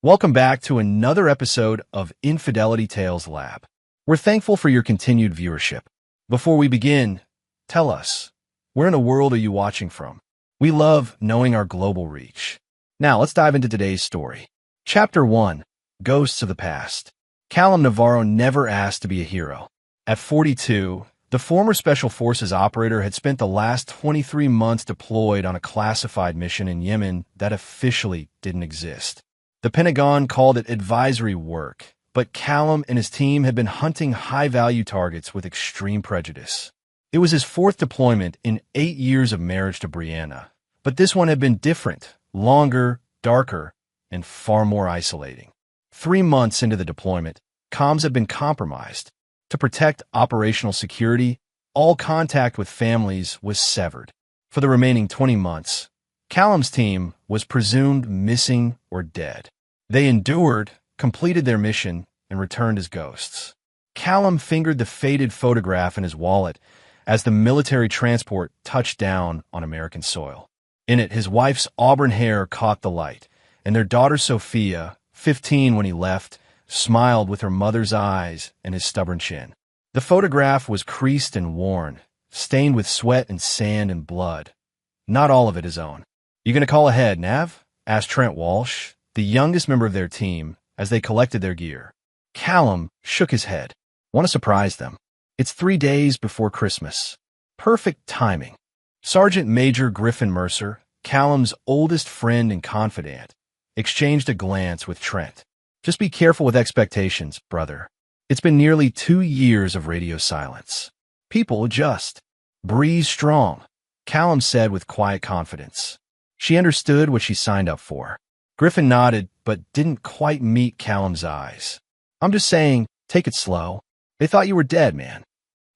Welcome back to another episode of Infidelity Tales Lab. We're thankful for your continued viewership. Before we begin, tell us, where in the world are you watching from? We love knowing our global reach. Now, let's dive into today's story. Chapter 1, Ghosts of the Past. Callum Navarro never asked to be a hero. At 42, the former Special Forces operator had spent the last 23 months deployed on a classified mission in Yemen that officially didn't exist. The Pentagon called it advisory work, but Callum and his team had been hunting high-value targets with extreme prejudice. It was his fourth deployment in 8 years of marriage to Brianna, but this one had been different, longer, darker, and far more isolating. 3 months into the deployment, comms had been compromised. To protect operational security, all contact with families was severed. For the remaining 20 months, Callum's team was presumed missing or dead. They endured, completed their mission, and returned as ghosts. Callum fingered the faded photograph in his wallet as the military transport touched down on American soil. In it, his wife's auburn hair caught the light, and their daughter Sophia, 15 when he left, smiled with her mother's eyes and his stubborn chin. The photograph was creased and worn, stained with sweat and sand and blood. Not all of it his own. "You gonna call ahead, Nav?" asked Trent Walsh, the youngest member of their team, as they collected their gear. Callum shook his head. "Want to surprise them. It's 3 days before Christmas. Perfect timing." Sergeant Major Griffin Mercer, Callum's oldest friend and confidant, exchanged a glance with Trent. "Just be careful with expectations, brother. It's been nearly 2 years of radio silence. People adjust. Breathe strong," Callum said with quiet confidence. She understood what she signed up for. Griffin nodded, but didn't quite meet Callum's eyes. "I'm just saying, take it slow. They thought you were dead, man."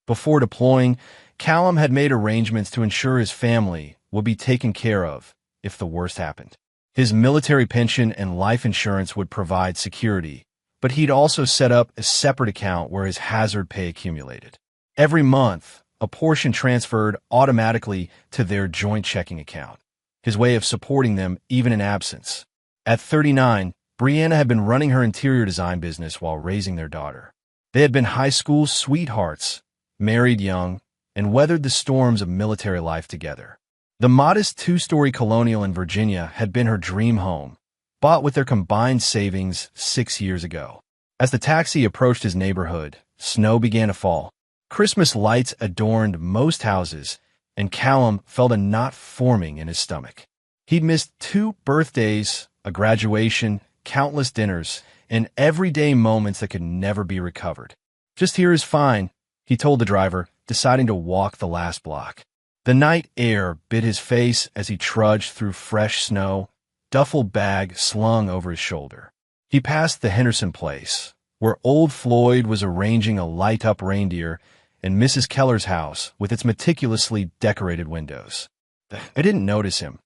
Before deploying, Callum had made arrangements to ensure his family would be taken care of if the worst happened. His military pension and life insurance would provide security, but he'd also set up a separate account where his hazard pay accumulated. Every month, a portion transferred automatically to their joint checking account, his way of supporting them even in absence. At 39, Brianna had been running her interior design business while raising their daughter. They had been high school sweethearts, married young, and weathered the storms of military life together. The modest 2-story colonial in Virginia had been her dream home, bought with their combined savings 6 years ago. As the taxi approached his neighborhood, snow began to fall. Christmas lights adorned most houses, and Callum felt a knot forming in his stomach. He'd missed 2 birthdays, a graduation, countless dinners, and everyday moments that could never be recovered. "Just here is fine," he told the driver, deciding to walk the last block. The night air bit his face as he trudged through fresh snow, duffel bag slung over his shoulder. He passed the Henderson place, where old Floyd was arranging a light-up reindeer, and Mrs. Keller's house with its meticulously decorated windows. I didn't notice him.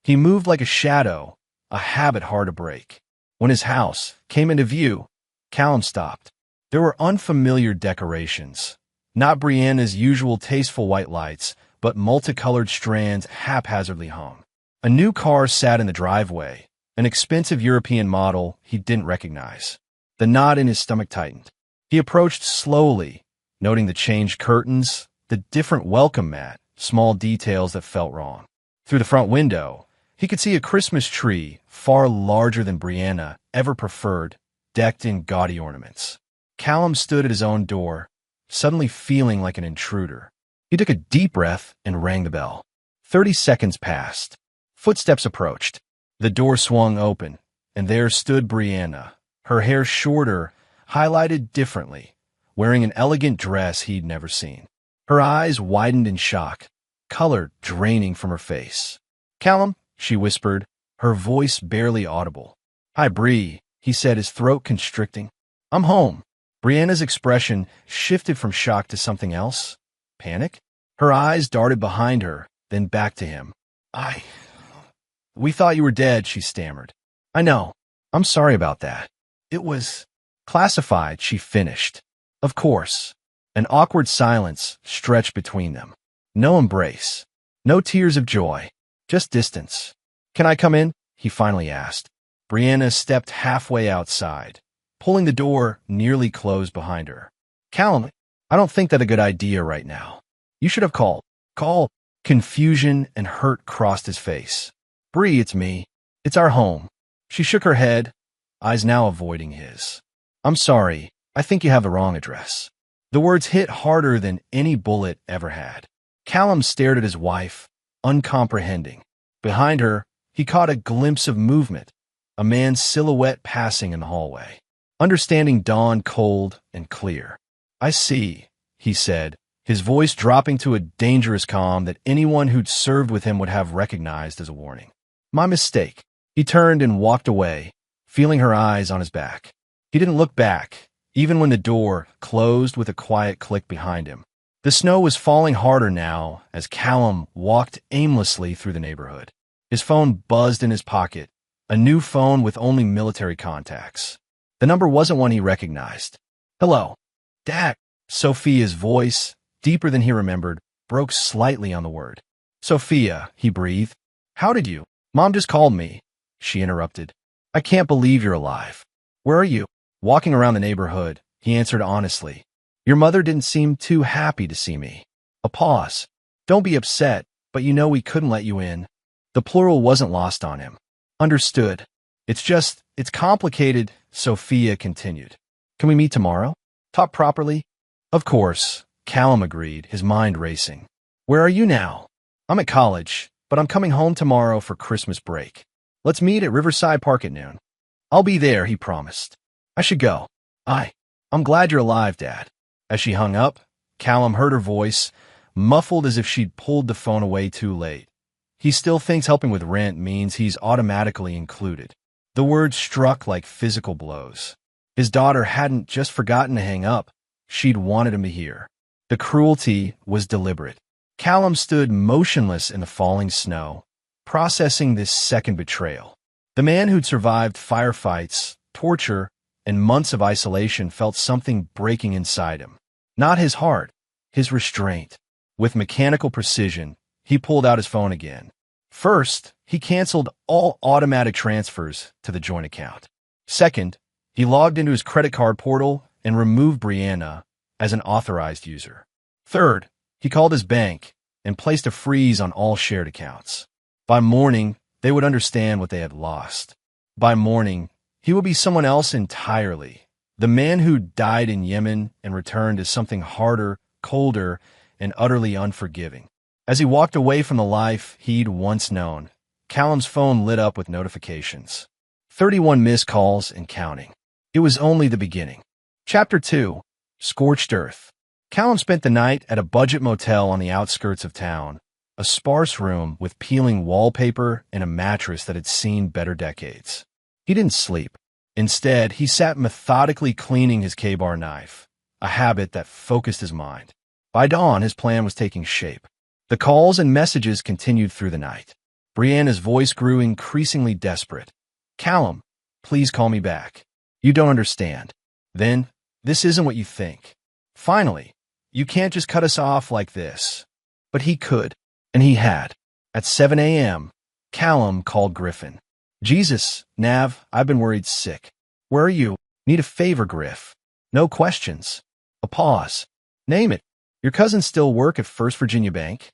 He moved like a shadow, a habit hard to break. When his house came into view, Callum stopped. There were unfamiliar decorations, not Brianna's usual tasteful white lights, but multicolored strands haphazardly hung. A new car sat in the driveway, an expensive European model he didn't recognize. The knot in his stomach tightened. He approached slowly, noting the changed curtains, the different welcome mat, small details that felt wrong. Through the front window, he could see a Christmas tree far larger than Brianna ever preferred, decked in gaudy ornaments. Callum stood at his own door, suddenly feeling like an intruder. He took a deep breath and rang the bell. 30 seconds passed. Footsteps approached. The door swung open, and there stood Brianna, her hair shorter, highlighted differently, wearing an elegant dress he'd never seen. Her eyes widened in shock, color draining from her face. "Callum," she whispered, her voice barely audible. "Hi, Bree," he said, his throat constricting. "I'm home." Brianna's expression shifted from shock to something else. Panic? Her eyes darted behind her, then back to him. We thought you were dead," she stammered. "I know. I'm sorry about that. It was classified," she finished. "Of course." An awkward silence stretched between them. No embrace. No tears of joy. Just distance. "Can I come in?" he finally asked. Brianna stepped halfway outside, pulling the door nearly closed behind her. Callum, I don't think that's a good idea right now. You should have called. Call. Confusion and hurt crossed his face. Bree, it's me. It's our home. She shook her head, eyes now avoiding his. I'm sorry. I think you have the wrong address. The words hit harder than any bullet ever had. Callum stared at his wife, uncomprehending. Behind her, he caught a glimpse of movement, a man's silhouette passing in the hallway. Understanding dawned cold and clear. I see, he said, his voice dropping to a dangerous calm that anyone who'd served with him would have recognized as a warning. My mistake. He turned and walked away, feeling her eyes on his back. He didn't look back, even when the door closed with a quiet click behind him. The snow was falling harder now as Callum walked aimlessly through the neighborhood. His phone buzzed in his pocket, a new phone with only military contacts. The number wasn't one he recognized. Hello. Dad. Sophia's voice, deeper than he remembered, broke slightly on the word. Sophia, he breathed. How did you? Mom just called me, she interrupted. I can't believe you're alive. Where are you? Walking around the neighborhood, he answered honestly. Your mother didn't seem too happy to see me. A pause. Don't be upset, but you know we couldn't let you in. The plural wasn't lost on him. Understood. It's complicated, Sophia continued. Can we meet tomorrow? Talk properly? Of course, Callum agreed, his mind racing. Where are you now? I'm at college, but I'm coming home tomorrow for Christmas break. Let's meet at Riverside Park at noon. I'll be there, he promised. I should go. I'm glad you're alive, Dad. As she hung up, Callum heard her voice, muffled as if she'd pulled the phone away too late. He still thinks helping with rent means he's automatically included. The words struck like physical blows. His daughter hadn't just forgotten to hang up. She'd wanted him to hear. The cruelty was deliberate. Callum stood motionless in the falling snow, processing this second betrayal. The man who'd survived firefights, torture, and months of isolation felt something breaking inside him. Not his heart, his restraint. With mechanical precision, he pulled out his phone again. First, he canceled all automatic transfers to the joint account. Second, he logged into his credit card portal and removed Brianna as an authorized user. Third, he called his bank and placed a freeze on all shared accounts. By morning, they would understand what they had lost. By morning, he would be someone else entirely. The man who died in Yemen and returned as something harder, colder, and utterly unforgiving. As he walked away from the life he'd once known, Callum's phone lit up with notifications. 31 missed calls and counting. It was only the beginning. Chapter 2. Scorched Earth. Callum spent the night at a budget motel on the outskirts of town, a sparse room with peeling wallpaper and a mattress that had seen better decades. He didn't sleep. Instead, he sat methodically cleaning his K-bar knife, a habit that focused his mind. By dawn, his plan was taking shape. The calls and messages continued through the night. Brianna's voice grew increasingly desperate. Callum, please call me back. You don't understand. Then, this isn't what you think. Finally, you can't just cut us off like this. But he could, and he had. At 7 a.m., Callum called Griffin. Jesus, Nav, I've been worried sick. Where are you? Need a favor, Griff. No questions. A pause. Name it. Your cousins still work at First Virginia Bank?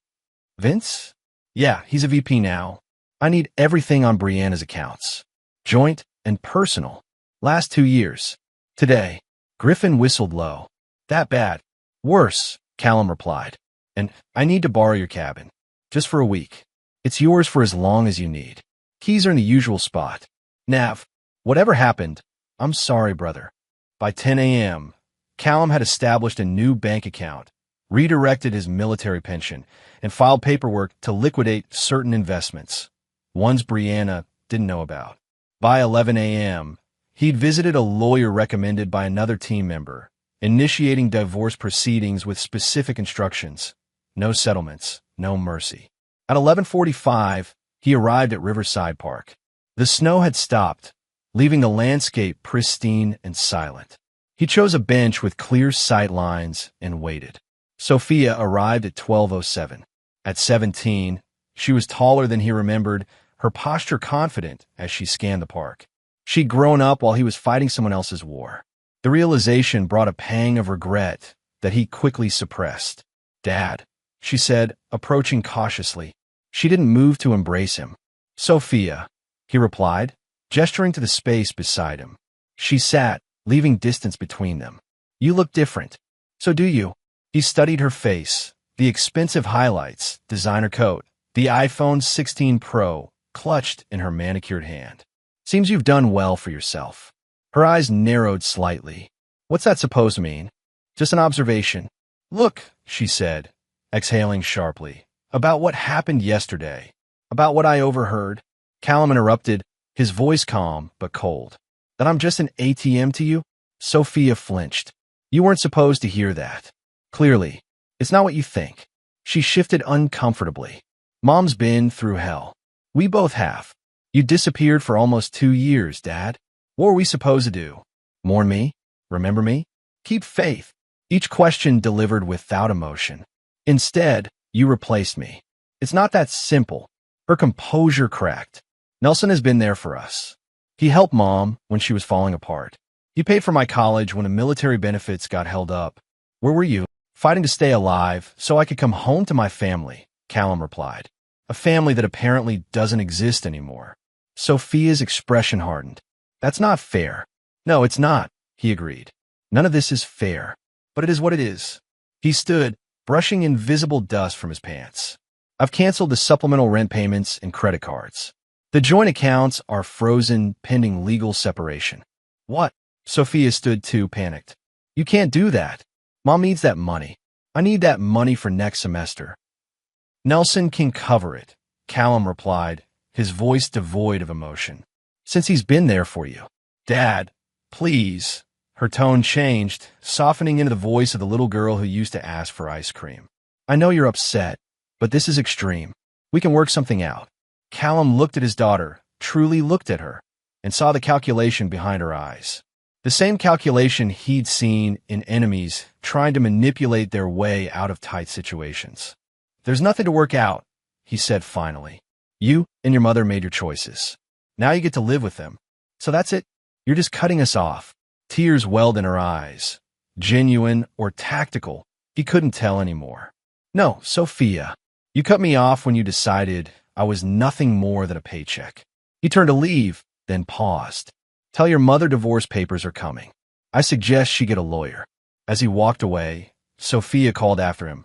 Vince? Yeah, he's a VP now. I need everything on Brianna's accounts. Joint and personal. Last 2 years. Today. Griffin whistled low. That bad. Worse, Callum replied. And I need to borrow your cabin. Just for a week. It's yours for as long as you need. Keys are in the usual spot. Nav, whatever happened, I'm sorry, brother. By 10 a.m., Callum had established a new bank account, redirected his military pension, and filed paperwork to liquidate certain investments, ones Brianna didn't know about. By 11 a.m., he'd visited a lawyer recommended by another team member, initiating divorce proceedings with specific instructions. No settlements, no mercy. At 11:45, he arrived at Riverside Park. The snow had stopped, leaving the landscape pristine and silent. He chose a bench with clear sight lines and waited. Sophia arrived at 12:07. At 17, she was taller than he remembered, her posture confident as she scanned the park. She'd grown up while he was fighting someone else's war. The realization brought a pang of regret that he quickly suppressed. "Dad," she said, approaching cautiously. She didn't move to embrace him. "Sophia," he replied, gesturing to the space beside him. She sat, leaving distance between them. "You look different." "So do you." He studied her face, the expensive highlights, designer coat, the iPhone 16 Pro clutched in her manicured hand. "Seems you've done well for yourself." Her eyes narrowed slightly. "What's that supposed to mean?" "Just an observation." "Look," she said, exhaling sharply. "About what happened yesterday. About what I overheard." Callum interrupted, his voice calm but cold. "That I'm just an ATM to you?" Sophia flinched. "You weren't supposed to hear that." "Clearly. It's not what you think." She shifted uncomfortably. "Mom's been through hell. We both have. You disappeared for almost 2 years, Dad. What were we supposed to do? Mourn me? Remember me? Keep faith?" Each question delivered without emotion. "Instead, you replaced me." "It's not that simple." Her composure cracked. "Nelson has been there for us. He helped Mom when she was falling apart. He paid for my college when the military benefits got held up. Where were you?" "Fighting to stay alive so I could come home to my family," Callum replied. "A family that apparently doesn't exist anymore." Sophia's expression hardened. "That's not fair." "No, it's not," he agreed. "None of this is fair. But it is what it is." He stood, brushing invisible dust from his pants. "I've canceled the supplemental rent payments and credit cards. The joint accounts are frozen pending legal separation." "What?" Sophia stood too, panicked. "You can't do that. Mom needs that money. I need that money for next semester." "Nelson can cover it," Callum replied, his voice devoid of emotion. "Since he's been there for you." "Dad, please." Her tone changed, softening into the voice of the little girl who used to ask for ice cream. "I know you're upset, but this is extreme. We can work something out." Callum looked at his daughter, truly looked at her, and saw the calculation behind her eyes. The same calculation he'd seen in enemies trying to manipulate their way out of tight situations. "There's nothing to work out," he said finally. "You and your mother made your choices. Now you get to live with them. So that's it. You're just cutting us off." Tears welled in her eyes. Genuine or tactical, he couldn't tell anymore. "No, Sophia. You cut me off when you decided I was nothing more than a paycheck." He turned to leave, then paused. "Tell your mother divorce papers are coming. I suggest she get a lawyer." As he walked away, Sophia called after him.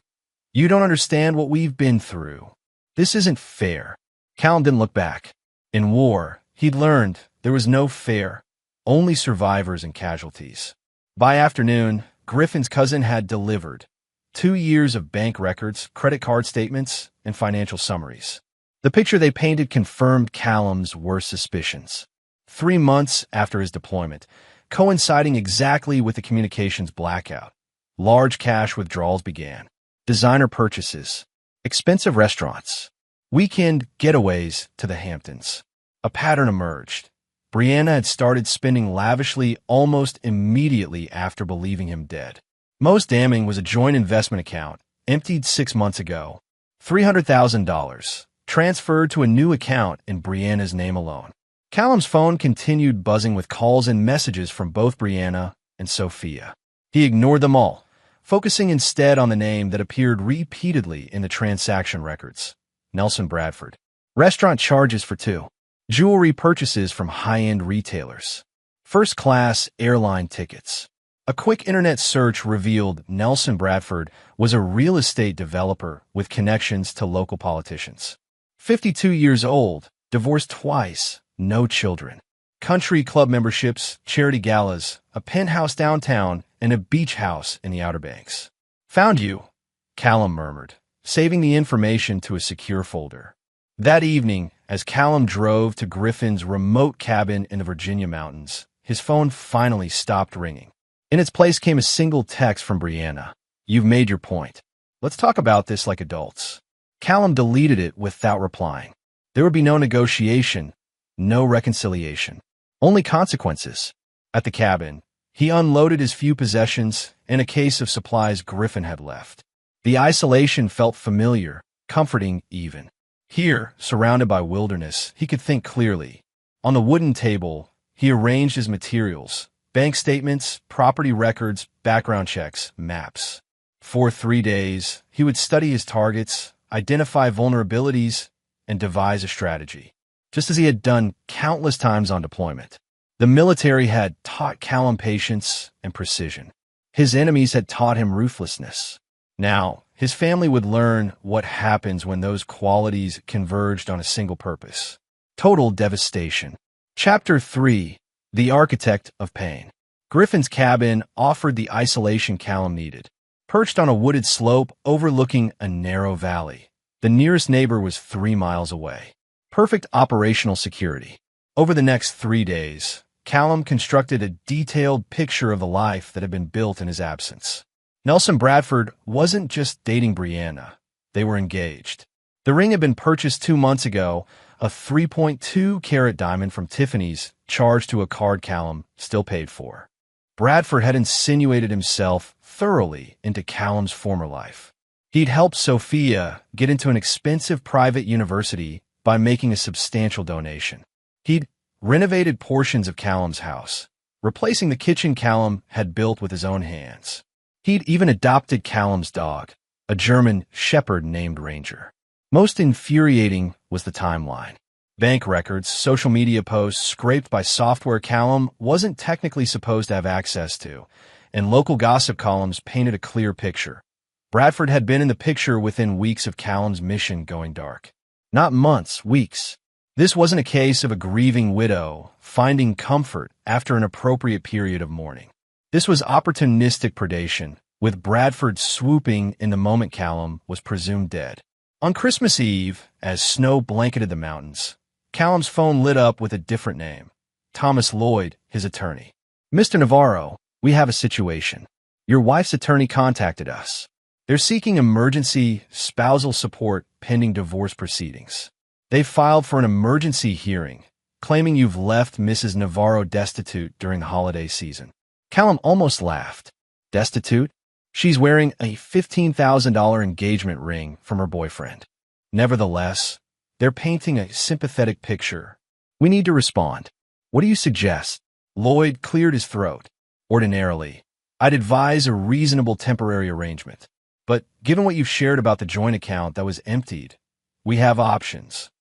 "You don't understand what we've been through. This isn't fair." Callum didn't look back. In war, he'd learned there was no fair, only survivors and casualties. By afternoon, Griffin's cousin had delivered 2 years of bank records, credit card statements, and financial summaries. The picture they painted confirmed Callum's worst suspicions. 3 months after his deployment, coinciding exactly with the communications blackout, large cash withdrawals began. Designer purchases, expensive restaurants, weekend getaways to the Hamptons. A pattern emerged. Brianna had started spending lavishly almost immediately after believing him dead. Most damning was a joint investment account, emptied 6 months ago. $300,000, transferred to a new account in Brianna's name alone. Callum's phone continued buzzing with calls and messages from both Brianna and Sophia. He ignored them all, focusing instead on the name that appeared repeatedly in the transaction records: Nelson Bradford. Restaurant charges for 2. Jewelry purchases from high-end retailers. First-class airline tickets. A quick internet search revealed Nelson Bradford was a real estate developer with connections to local politicians. 52 years old, divorced twice, no children. Country club memberships, charity galas, a penthouse downtown, and a beach house in the Outer Banks. "Found you," Callum murmured, saving the information to a secure folder. That evening, as Callum drove to Griffin's remote cabin in the Virginia mountains, his phone finally stopped ringing. In its place came a single text from Brianna. "You've made your point. Let's talk about this like adults." Callum deleted it without replying. There would be no negotiation, no reconciliation, only consequences. At the cabin, he unloaded his few possessions and a case of supplies Griffin had left. The isolation felt familiar, comforting even. Here, surrounded by wilderness, he could think clearly. On the wooden table, He arranged his materials: bank statements, property records, background checks, maps. For 3 days, he would study his targets, identify vulnerabilities, and devise a strategy, just as he had done countless times on deployment. The military had taught Callum patience and precision. His enemies had taught him ruthlessness. Now, his family would learn what happens when those qualities converged on a single purpose: total devastation. Chapter 3: The Architect of Pain. Griffin's cabin offered the isolation Callum needed. Perched on a wooded slope overlooking a narrow valley, the nearest neighbor was 3 miles away. Perfect operational security. Over the next 3 days, Callum constructed a detailed picture of the life that had been built in his absence. Nelson Bradford wasn't just dating Brianna. They were engaged. The ring had been purchased 2 months ago, a 3.2-carat diamond from Tiffany's, charged to a card Callum still paid for. Bradford had insinuated himself thoroughly into Callum's former life. He'd helped Sophia get into an expensive private university by making a substantial donation. He'd renovated portions of Callum's house, replacing the kitchen Callum had built with his own hands. He'd even adopted Callum's dog, a German shepherd named Ranger. Most infuriating was the timeline. Bank records, social media posts scraped by software Callum wasn't technically supposed to have access to, and local gossip columns painted a clear picture. Bradford had been in the picture within weeks of Callum's mission going dark. Not months, weeks. This wasn't a case of a grieving widow finding comfort after an appropriate period of mourning. This was opportunistic predation, with Bradford swooping in the moment Callum was presumed dead. On Christmas Eve, as snow blanketed the mountains, Callum's phone lit up with a different name: Thomas Lloyd, his attorney. "Mr. Navarro, we have a situation. Your wife's attorney contacted us. They're seeking emergency spousal support pending divorce proceedings. They filed for an emergency hearing, claiming you've left Mrs. Navarro destitute during the holiday season." Callum almost laughed. Destitute? She's wearing a $15,000 engagement ring from her boyfriend. Nevertheless, they're painting a sympathetic picture. "We need to respond. What do you suggest?" Lloyd cleared his throat. "Ordinarily, I'd advise a reasonable temporary arrangement. But given what you've shared about the joint account that was emptied, we have options."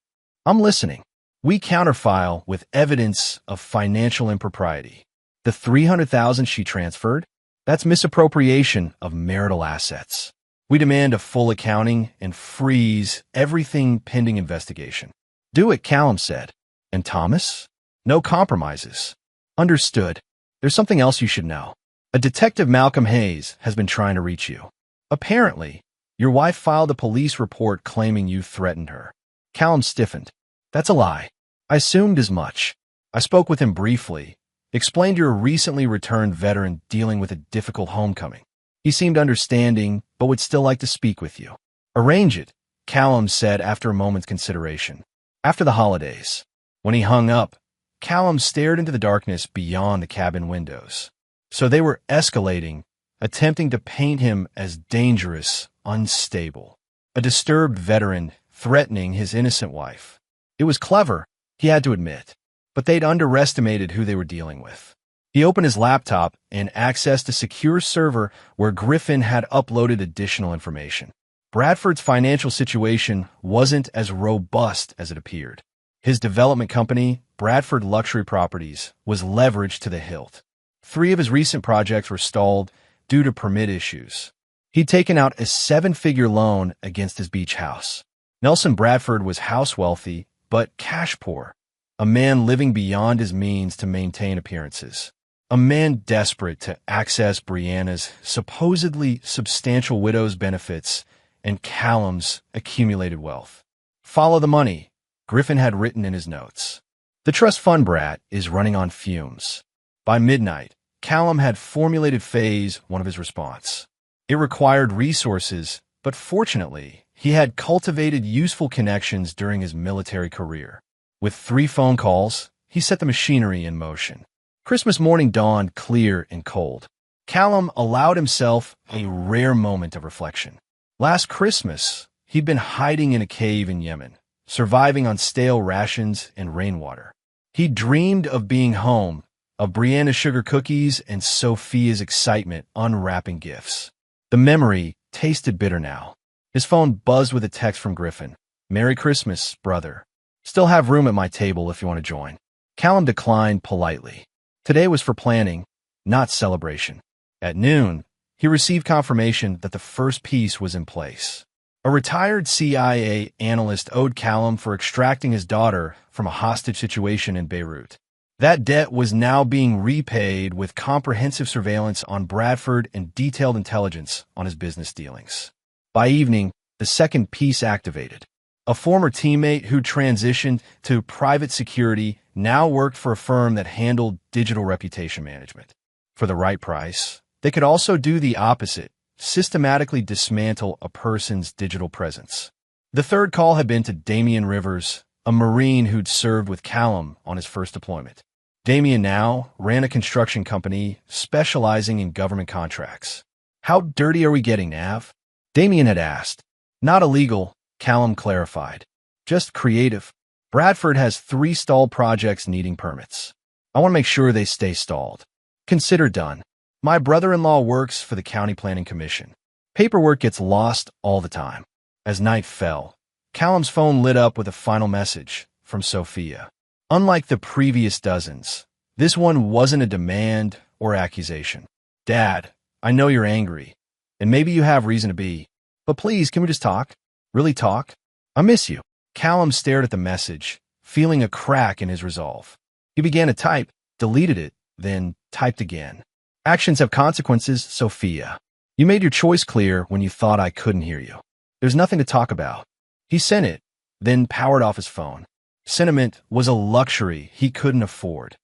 "I'm listening." "We counterfile with evidence of financial impropriety. The $300,000 she transferred? That's misappropriation of marital assets. We demand a full accounting and freeze everything pending investigation." "Do it," Callum said. "And Thomas?" "No compromises." "Understood. There's something else you should know. A detective, Malcolm Hayes, has been trying to reach you. Apparently, your wife filed a police report claiming you threatened her." Callum stiffened. "That's a lie. I assumed as much. I spoke with him briefly, explained you're a recently returned veteran dealing with a difficult homecoming. He seemed understanding, but would still like to speak with you." "Arrange it," Callum said after a moment's consideration. "After the holidays." When he hung up, Callum stared into the darkness beyond the cabin windows. So they were escalating, attempting to paint him as dangerous, unstable, a disturbed veteran threatening his innocent wife. It was clever, he had to admit, but they'd underestimated who they were dealing with. He opened his laptop and accessed a secure server where Griffin had uploaded additional information. Bradford's financial situation wasn't as robust as it appeared. His development company, Bradford Luxury Properties, was leveraged to the hilt. 3 of his recent projects were stalled due to permit issues. He'd taken out a 7-figure loan against his beach house. Nelson Bradford was house wealthy, but cash poor. A man living beyond his means to maintain appearances. A man desperate to access Brianna's supposedly substantial widow's benefits and Callum's accumulated wealth. "Follow the money," Griffin had written in his notes. "The trust fund brat is running on fumes." By midnight, Callum had formulated phase 1 of his response. It required resources, but fortunately, he had cultivated useful connections during his military career. With 3 phone calls, he set the machinery in motion. Christmas morning dawned clear and cold. Callum allowed himself a rare moment of reflection. Last Christmas, he'd been hiding in a cave in Yemen, surviving on stale rations and rainwater. He dreamed of being home, of Brianna's sugar cookies and Sophia's excitement unwrapping gifts. The memory tasted bitter now. His phone buzzed with a text from Griffin. "Merry Christmas, brother. Still have room at my table if you want to join." Callum declined politely. Today was for planning, not celebration. At noon, he received confirmation that the first piece was in place. A retired CIA analyst owed Callum for extracting his daughter from a hostage situation in Beirut. That debt was now being repaid with comprehensive surveillance on Bradford and detailed intelligence on his business dealings. By evening, the second piece activated. A former teammate who transitioned to private security now worked for a firm that handled digital reputation management. For the right price, they could also do the opposite, systematically dismantle a person's digital presence. The third call had been to Damian Rivers, a Marine who'd served with Callum on his first deployment. Damian now ran a construction company specializing in government contracts. "How dirty are we getting, Nav?" Damian had asked. "Not illegal," Callum clarified. "Just creative. Bradford has 3 stalled projects needing permits. I want to make sure they stay stalled. Consider done. My brother-in-law works for the County Planning Commission. Paperwork gets lost all the time." As night fell, Callum's phone lit up with a final message from Sophia. Unlike the previous dozens, this one wasn't a demand or accusation. "Dad, I know you're angry, and maybe you have reason to be, but please, can we just talk? Really talk? I miss you." Callum stared at the message, feeling a crack in his resolve. He began to type, deleted it, then typed again. "Actions have consequences, Sophia. You made your choice clear when you thought I couldn't hear you. There's nothing to talk about." He sent it, then powered off his phone. Sentiment was a luxury he couldn't afford.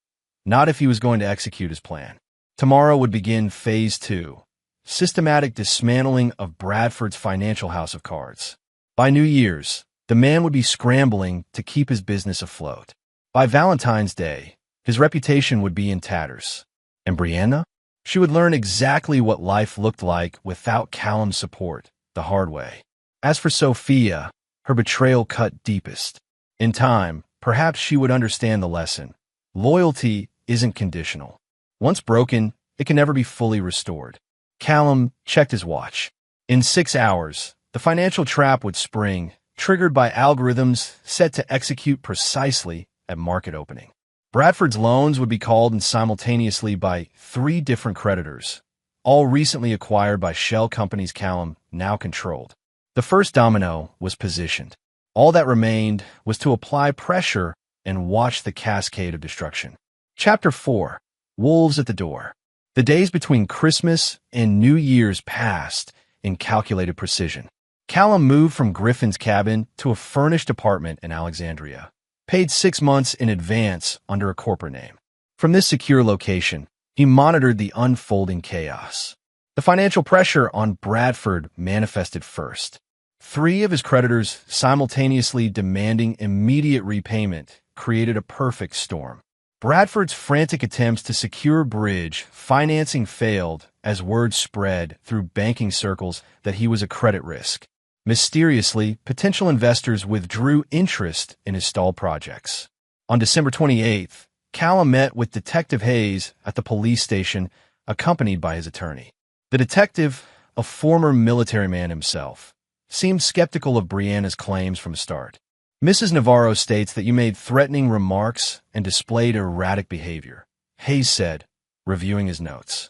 Not if he was going to execute his plan. Tomorrow would begin Phase 2, systematic dismantling of Bradford's financial house of cards. By New Year's, the man would be scrambling to keep his business afloat. By Valentine's Day, his reputation would be in tatters. And Brianna? She would learn exactly what life looked like without Callum's support, the hard way. As for Sophia, her betrayal cut deepest. In time, perhaps she would understand the lesson. Loyalty isn't conditional. Once broken, it can never be fully restored. Callum checked his watch. In 6 hours, the financial trap would spring, triggered by algorithms set to execute precisely at market opening. Bradford's loans would be called in simultaneously by 3 different creditors, all recently acquired by shell companies Callum now controlled. The first domino was positioned. All that remained was to apply pressure and watch the cascade of destruction. Chapter 4. Wolves at the Door. The days between Christmas and New Year's passed in calculated precision. Callum moved from Griffin's cabin to a furnished apartment in Alexandria, paid 6 months in advance under a corporate name. From this secure location, he monitored the unfolding chaos. The financial pressure on Bradford manifested first. 3 of his creditors simultaneously demanding immediate repayment created a perfect storm. Bradford's frantic attempts to secure bridge financing failed as word spread through banking circles that he was a credit risk. Mysteriously, potential investors withdrew interest in his stalled projects. On December 28th, Callum met with Detective Hayes at the police station, accompanied by his attorney. The detective, a former military man himself, seemed skeptical of Brianna's claims from the start. "Mrs. Navarro states that you made threatening remarks and displayed erratic behavior," Hayes said, reviewing his notes.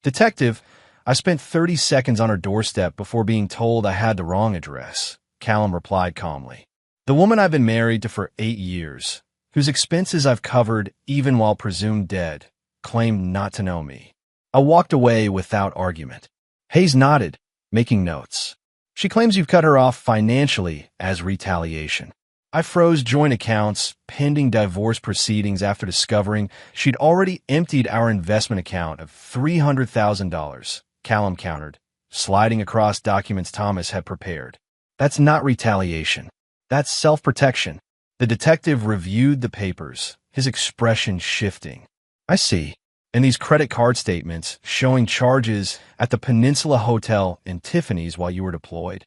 "Detective, I spent 30 seconds on her doorstep before being told I had the wrong address," Callum replied calmly. "The woman I've been married to for 8 years, whose expenses I've covered even while presumed dead, claimed not to know me. I walked away without argument." Hayes nodded, making notes. "She claims you've cut her off financially as retaliation. I froze joint accounts pending divorce proceedings after discovering she'd already emptied our investment account of $300,000, Callum countered, sliding across documents Thomas had prepared. "That's not retaliation. That's self-protection." The detective reviewed the papers, his expression shifting. "I see. And these credit card statements showing charges at the Peninsula Hotel in Tiffany's while you were deployed."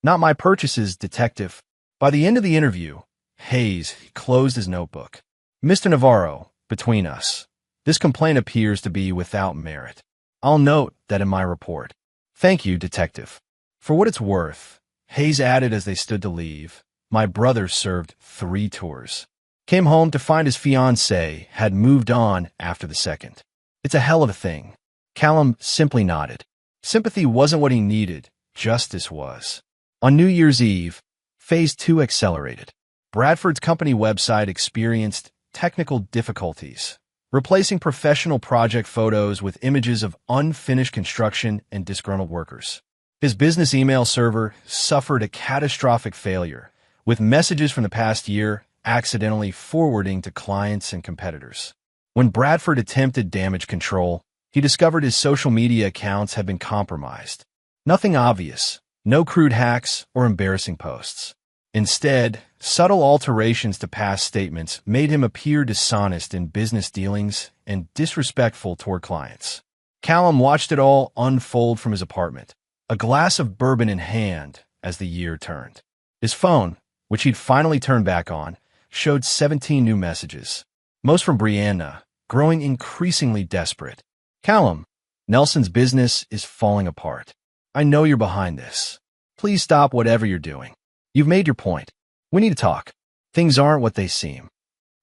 "Not my purchases, detective." By the end of the interview, Hayes closed his notebook. Mr. Navarro, between us, this complaint appears to be without merit. I'll note that in my report. Thank you, Detective. For what it's worth, Hayes added as they stood to leave, my brother served 3 tours. Came home to find his fiancée had moved on after the second. It's a hell of a thing. Callum simply nodded. Sympathy wasn't what he needed, justice was. On New Year's Eve, Phase 2 accelerated. Bradford's company website experienced technical difficulties, replacing professional project photos with images of unfinished construction and disgruntled workers. His business email server suffered a catastrophic failure, with messages from the past year accidentally forwarding to clients and competitors. When Bradford attempted damage control, he discovered his social media accounts had been compromised. Nothing obvious, no crude hacks or embarrassing posts. Instead, subtle alterations to past statements made him appear dishonest in business dealings and disrespectful toward clients. Callum watched it all unfold from his apartment, a glass of bourbon in hand as the year turned. His phone, which he'd finally turned back on, showed 17 new messages, most from Brianna, growing increasingly desperate. Callum, Nelson's business is falling apart. I know you're behind this. Please stop whatever you're doing. You've made your point. We need to talk. Things aren't what they seem.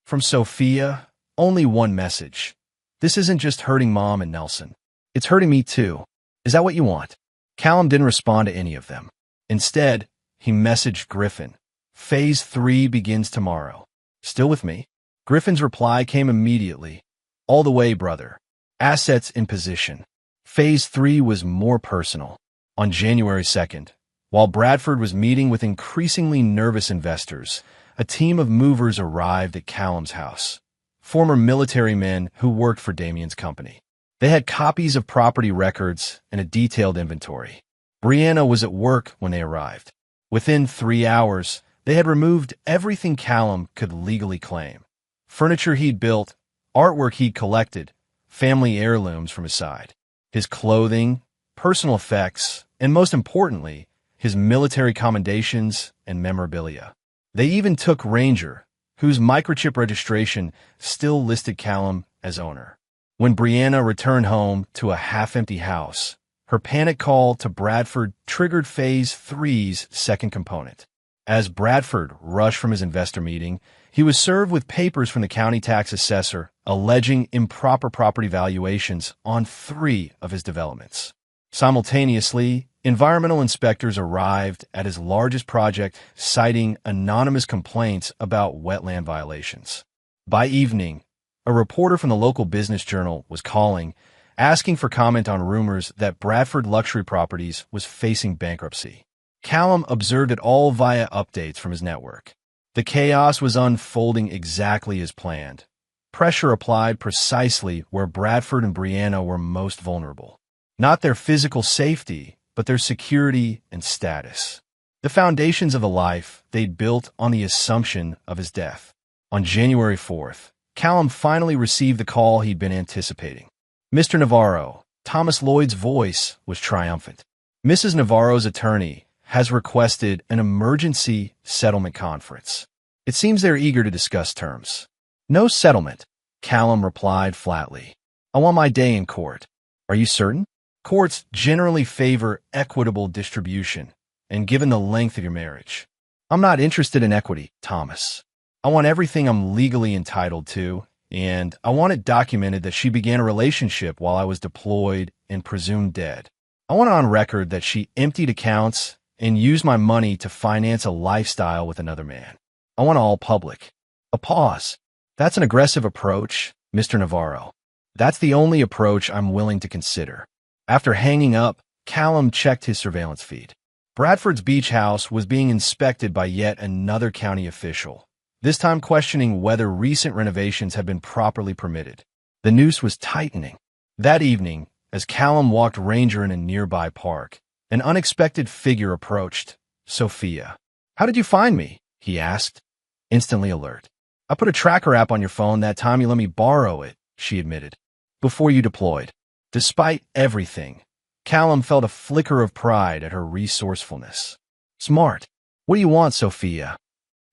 From Sophia, only one message. This isn't just hurting Mom and Nelson. It's hurting me too. Is that what you want? Callum didn't respond to any of them. Instead, he messaged Griffin. Phase 3 begins tomorrow. Still with me? Griffin's reply came immediately. All the way, brother. Assets in position. Phase 3 was more personal. On January 2nd, while Bradford was meeting with increasingly nervous investors, a team of movers arrived at Callum's house. Former military men who worked for Damien's company. They had copies of property records and a detailed inventory. Brianna was at work when they arrived. Within 3 hours, they had removed everything Callum could legally claim. Furniture he'd built, artwork he'd collected, family heirlooms from his side. His clothing, personal effects, and most importantly, his military commendations and memorabilia. They even took Ranger, whose microchip registration still listed Callum as owner. When Brianna returned home to a half-empty house, her panic call to Bradford triggered Phase 3's second component. As Bradford rushed from his investor meeting, he was served with papers from the county tax assessor alleging improper property valuations on 3 of his developments. Simultaneously, environmental inspectors arrived at his largest project citing anonymous complaints about wetland violations. By evening, a reporter from the local business journal was calling, asking for comment on rumors that Bradford Luxury Properties was facing bankruptcy. Callum observed it all via updates from his network. The chaos was unfolding exactly as planned. Pressure applied precisely where Bradford and Brianna were most vulnerable. Not their physical safety, but their security and status. The foundations of a life they'd built on the assumption of his death. On January 4th, Callum finally received the call he'd been anticipating. Mr. Navarro, Thomas Lloyd's voice was triumphant. Mrs. Navarro's attorney has requested an emergency settlement conference. It seems they're eager to discuss terms. No settlement, Callum replied flatly. I want my day in court. Are you certain? Courts generally favor equitable distribution, and given the length of your marriage. I'm not interested in equity, Thomas. I want everything I'm legally entitled to, and I want it documented that she began a relationship while I was deployed and presumed dead. I want it on record that she emptied accounts and used my money to finance a lifestyle with another man. I want it all public. A pause. That's an aggressive approach, Mr. Navarro. That's the only approach I'm willing to consider. After hanging up, Callum checked his surveillance feed. Bradford's beach house was being inspected by yet another county official, this time questioning whether recent renovations had been properly permitted. The noose was tightening. That evening, as Callum walked Ranger in a nearby park, an unexpected figure approached. Sophia. How did you find me? He asked, instantly alert. I put a tracker app on your phone that time you let me borrow it, she admitted, before you deployed. Despite everything, Callum felt a flicker of pride at her resourcefulness. Smart. What do you want, Sophia?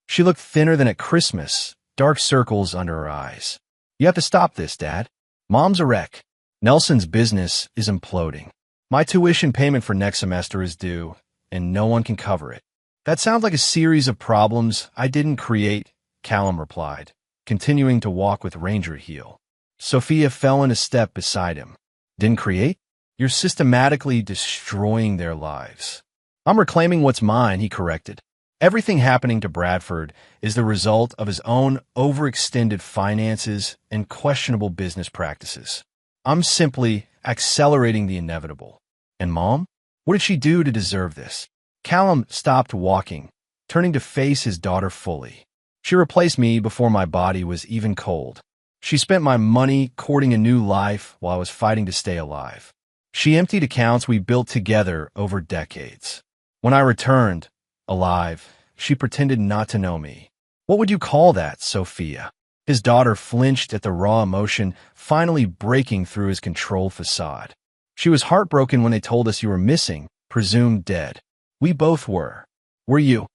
She looked thinner than at Christmas, dark circles under her eyes. You have to stop this, Dad. Mom's a wreck. Nelson's business is imploding. My tuition payment for next semester is due, and no one can cover it. That sounds like a series of problems I didn't create, Callum replied, continuing to walk with Ranger heel. Sophia fell in a step beside him. Didn't create? You're systematically destroying their lives. I'm reclaiming what's mine, he corrected. Everything happening to Bradford is the result of his own overextended finances and questionable business practices. I'm simply accelerating the inevitable. And Mom? What did she do to deserve this? Callum stopped walking, turning to face his daughter fully. She replaced me before my body was even cold. She spent my money courting a new life while I was fighting to stay alive. She emptied accounts we built together over decades. When I returned, alive, she pretended not to know me. What would you call that, Sophia? His daughter flinched at the raw emotion finally breaking through his controlled facade. She was heartbroken when they told us you were missing, presumed dead. We both were. Were you?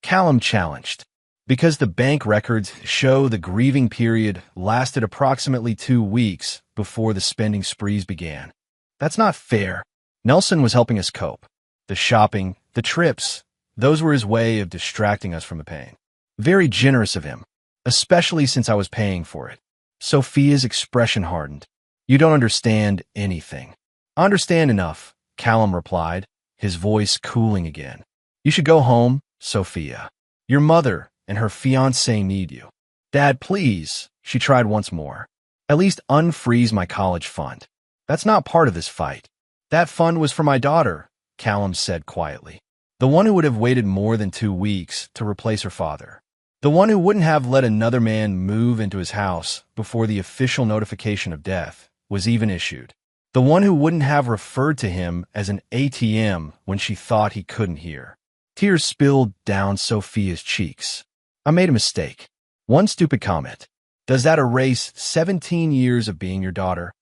Callum challenged. Because the bank records show the grieving period lasted approximately 2 weeks before the spending sprees began. That's not fair. Nelson was helping us cope. The shopping, the trips, those were his way of distracting us from the pain. Very generous of him, especially since I was paying for it. Sophia's expression hardened. You don't understand anything. I understand enough, Callum replied, his voice cooling again. You should go home, Sophia. Your mother and her fiancé need you. Dad, please, she tried once more. At least unfreeze my college fund. That's not part of this fight. That fund was for my daughter, Callum said quietly. The one who would have waited more than 2 weeks to replace her father. The one who wouldn't have let another man move into his house before the official notification of death was even issued. The one who wouldn't have referred to him as an ATM when she thought he couldn't hear. Tears spilled down Sophia's cheeks. I made a mistake. One stupid comment. Does that erase 17 years of being your daughter?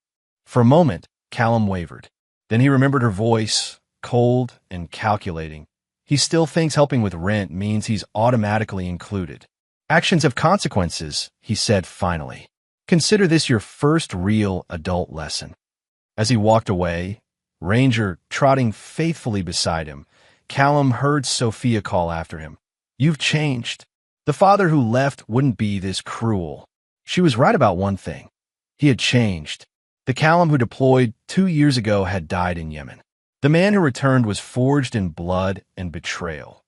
For a moment, Callum wavered. Then he remembered her voice, cold and calculating. He still thinks helping with rent means he's automatically included. Actions have consequences, he said finally. Consider this your first real adult lesson. As he walked away, Ranger trotting faithfully beside him, Callum heard Sophia call after him. You've changed. The father who left wouldn't be this cruel. She was right about one thing. He had changed. The Callum who deployed 2 years ago had died in Yemen. The man who returned was forged in blood and betrayal.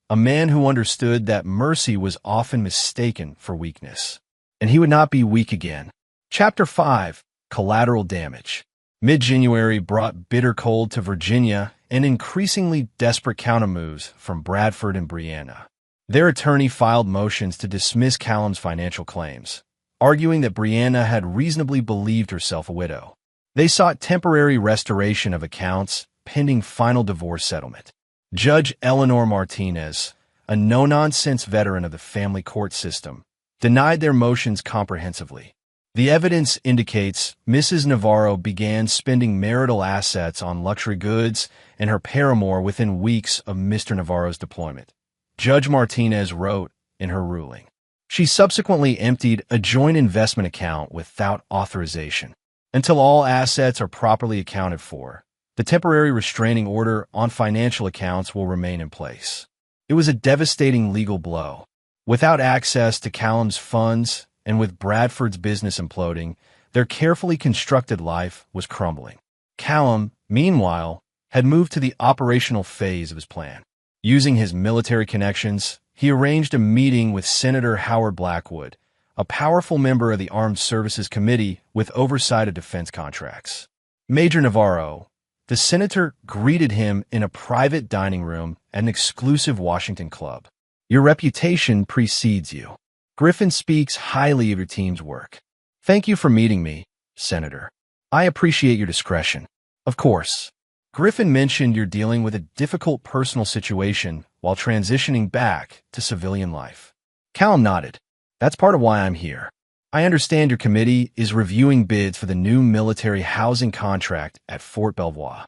A man who understood that mercy was often mistaken for weakness. And he would not be weak again. Chapter 5, Collateral Damage. Mid-January brought bitter cold to Virginia and increasingly desperate countermoves from Bradford and Brianna. Their attorney filed motions to dismiss Callum's financial claims, arguing that Brianna had reasonably believed herself a widow. They sought temporary restoration of accounts pending final divorce settlement. Judge Eleanor Martinez, a no-nonsense veteran of the family court system, denied their motions comprehensively. The evidence indicates Mrs. Navarro began spending marital assets on luxury goods and her paramour within weeks of Mr. Navarro's deployment. Judge Martinez wrote in her ruling. She subsequently emptied a joint investment account without authorization. Until all assets are properly accounted for, the temporary restraining order on financial accounts will remain in place. It was a devastating legal blow. Without access to Callum's funds and with Bradford's business imploding, their carefully constructed life was crumbling. Callum, meanwhile, had moved to the operational phase of his plan. Using his military connections, he arranged a meeting with Senator Howard Blackwood, a powerful member of the Armed Services Committee with oversight of defense contracts. Major Navarro, the senator, greeted him in a private dining room at an exclusive Washington club. Your reputation precedes you. Griffin speaks highly of your team's work. Thank you for meeting me, Senator. I appreciate your discretion. Of course. Griffin mentioned you're dealing with a difficult personal situation while transitioning back to civilian life. Callum nodded. That's part of why I'm here. I understand your committee is reviewing bids for the new military housing contract at Fort Belvoir.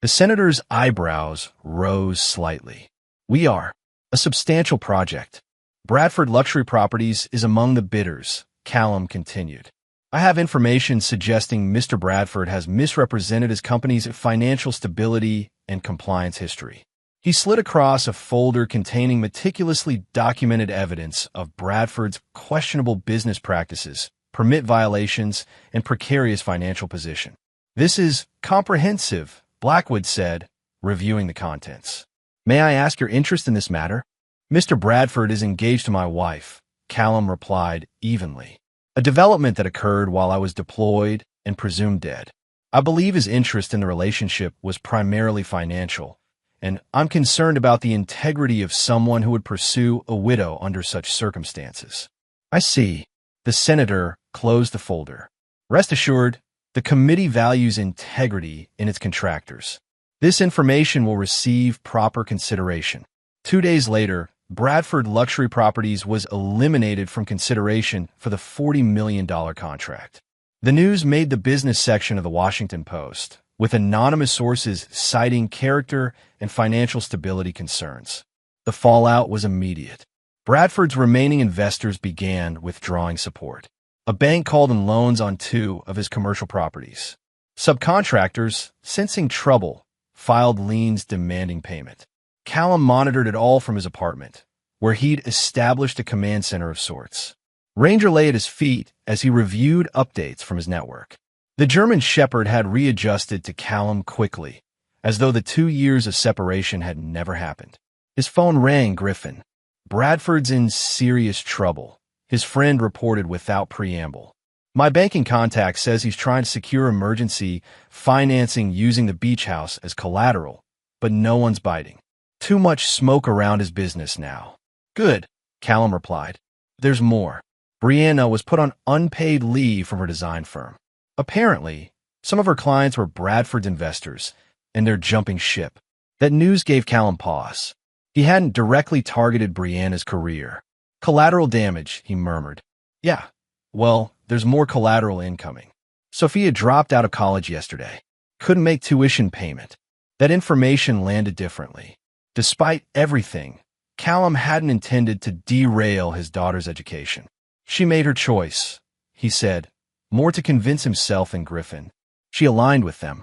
The senator's eyebrows rose slightly. We are. A substantial project. Bradford Luxury Properties is among the bidders, Callum continued. I have information suggesting Mr. Bradford has misrepresented his company's financial stability and compliance history. He slid across a folder containing meticulously documented evidence of Bradford's questionable business practices, permit violations, and precarious financial position. This is comprehensive, Blackwood said, reviewing the contents. May I ask your interest in this matter? Mr. Bradford is engaged to my wife, Callum replied evenly. A development that occurred while I was deployed and presumed dead. I believe his interest in the relationship was primarily financial, and I'm concerned about the integrity of someone who would pursue a widow under such circumstances. I see. The senator closed the folder. Rest assured, the committee values integrity in its contractors. This information will receive proper consideration. 2 days later, Bradford Luxury Properties was eliminated from consideration for the $40 million contract. The news made the business section of the Washington Post, with anonymous sources citing character and financial stability concerns. The fallout was immediate. Bradford's remaining investors began withdrawing support. A bank called in loans on 2 of his commercial properties. Subcontractors, sensing trouble, filed liens demanding payment. Callum monitored it all from his apartment, where he'd established a command center of sorts. Ranger lay at his feet as he reviewed updates from his network. The German Shepherd had readjusted to Callum quickly, as though the 2 years of separation had never happened. His phone rang. Griffin. Bradford's in serious trouble, his friend reported without preamble. My banking contact says he's trying to secure emergency financing using the beach house as collateral, but no one's biting. Too much smoke around his business now. Good, Callum replied. There's more. Brianna was put on unpaid leave from her design firm. Apparently, some of her clients were Bradford's investors, and they're jumping ship. That news gave Callum pause. He hadn't directly targeted Brianna's career. Collateral damage, he murmured. Yeah, well, there's more collateral incoming. Sophia dropped out of college yesterday. Couldn't make tuition payment. That information landed differently. Despite everything, Callum hadn't intended to derail his daughter's education. She made her choice, he said, more to convince himself than Griffin. She aligned with them.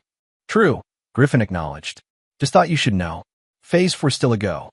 True, Griffin acknowledged. Just thought you should know. Phase 4 still a go.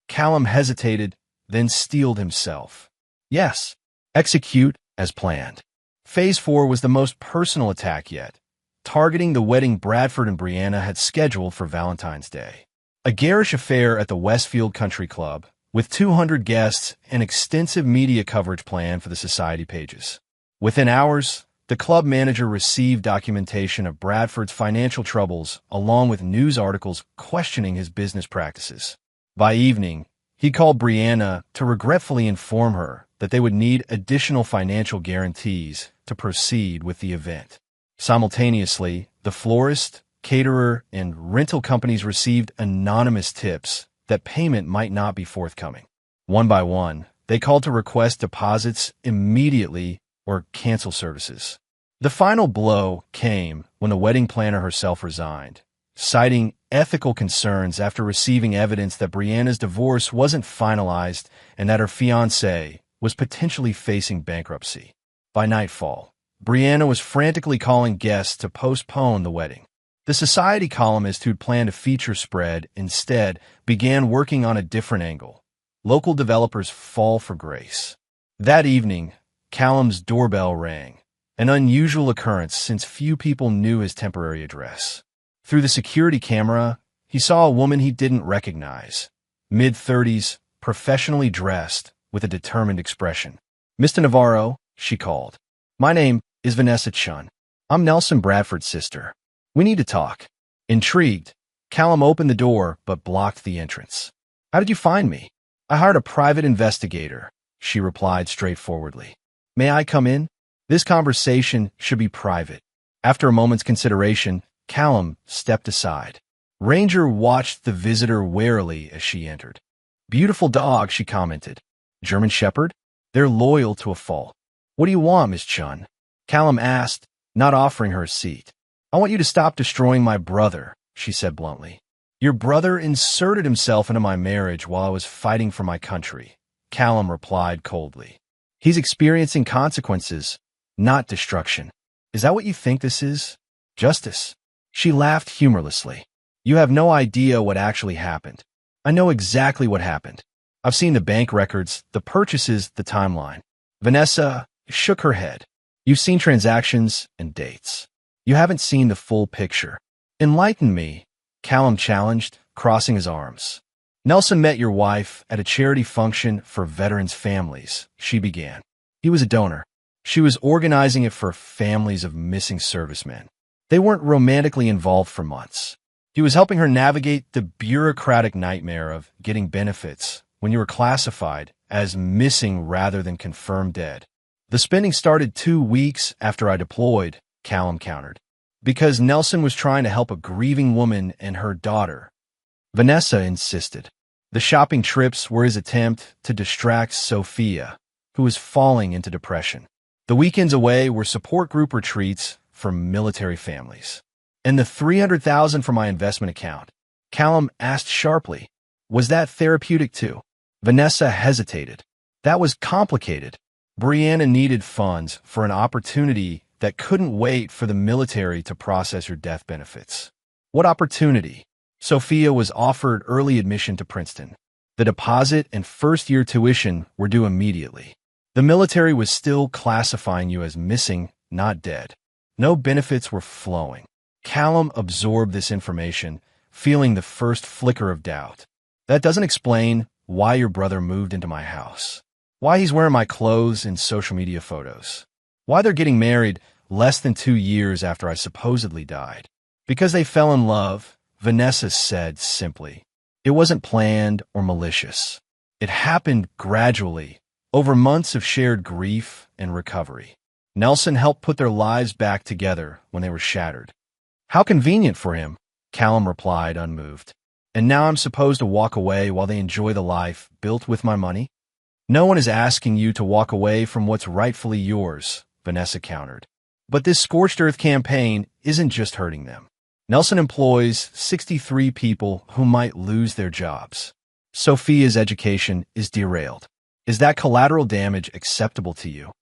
Callum hesitated, then steeled himself. Yes, execute as planned. Phase 4 was the most personal attack yet, targeting the wedding Bradford and Brianna had scheduled for Valentine's Day. A garish affair at the Westfield Country Club, with 200 guests and extensive media coverage planned for the society pages. Within hours, the club manager received documentation of Bradford's financial troubles along with news articles questioning his business practices. By evening, he called Brianna to regretfully inform her that they would need additional financial guarantees to proceed with the event. Simultaneously, the florist, caterer, and rental companies received anonymous tips that payment might not be forthcoming. One by one, they called to request deposits immediately or cancel services. The final blow came when the wedding planner herself resigned, citing ethical concerns after receiving evidence that Brianna's divorce wasn't finalized and that her fiancé was potentially facing bankruptcy. By nightfall, Brianna was frantically calling guests to postpone the wedding. The society columnist who'd planned a feature spread instead began working on a different angle. Local developers fall for grace. That evening, Callum's doorbell rang, an unusual occurrence since few people knew his temporary address. Through the security camera, he saw a woman he didn't recognize, mid-30s, professionally dressed, with a determined expression. Mr. Navarro, she called. My name is Vanessa Chun. I'm Nelson Bradford's sister. We need to talk. Intrigued, Callum opened the door but blocked the entrance. How did you find me? I hired a private investigator, she replied straightforwardly. May I come in? This conversation should be private. After a moment's consideration, Callum stepped aside. Ranger watched the visitor warily as she entered. Beautiful dog, she commented. German Shepherd? They're loyal to a fault. What do you want, Miss Chun? Callum asked, not offering her a seat. I want you to stop destroying my brother, she said bluntly. Your brother inserted himself into my marriage while I was fighting for my country. Callum replied coldly. He's experiencing consequences, not destruction. Is that what you think this is? Justice? She laughed humorlessly. You have no idea what actually happened. I know exactly what happened. I've seen the bank records, the purchases, the timeline. Vanessa shook her head. You've seen transactions and dates. You haven't seen the full picture. Enlighten me, Callum challenged, crossing his arms. Nelson met your wife at a charity function for veterans' families, she began. He was a donor. She was organizing it for families of missing servicemen. They weren't romantically involved for months. He was helping her navigate the bureaucratic nightmare of getting benefits when you were classified as missing rather than confirmed dead. The spending started 2 weeks after I deployed, Callum countered, because Nelson was trying to help a grieving woman and her daughter. Vanessa insisted. The shopping trips were his attempt to distract Sophia, who was falling into depression. The weekends away were support group retreats for military families. And the $300,000 from my investment account, Callum asked sharply, was that therapeutic too? Vanessa hesitated. That was complicated. Brianna needed funds for an opportunity that couldn't wait for the military to process her death benefits. What opportunity? Sophia was offered early admission to Princeton. The deposit and first-year tuition were due immediately. The military was still classifying you as missing, not dead. No benefits were flowing. Callum absorbed this information, feeling the first flicker of doubt. That doesn't explain why your brother moved into my house. Why he's wearing my clothes in social media photos. Why they're getting married less than 2 years after I supposedly died. Because they fell in love, Vanessa said simply. It wasn't planned or malicious. It happened gradually, over months of shared grief and recovery. Nelson helped put their lives back together when they were shattered. How convenient for him, Callum replied, unmoved. And now I'm supposed to walk away while they enjoy the life built with my money? No one is asking you to walk away from what's rightfully yours, Vanessa countered. But this scorched earth campaign isn't just hurting them. Nelson employs 63 people who might lose their jobs. Sophia's education is derailed. Is that collateral damage acceptable to you?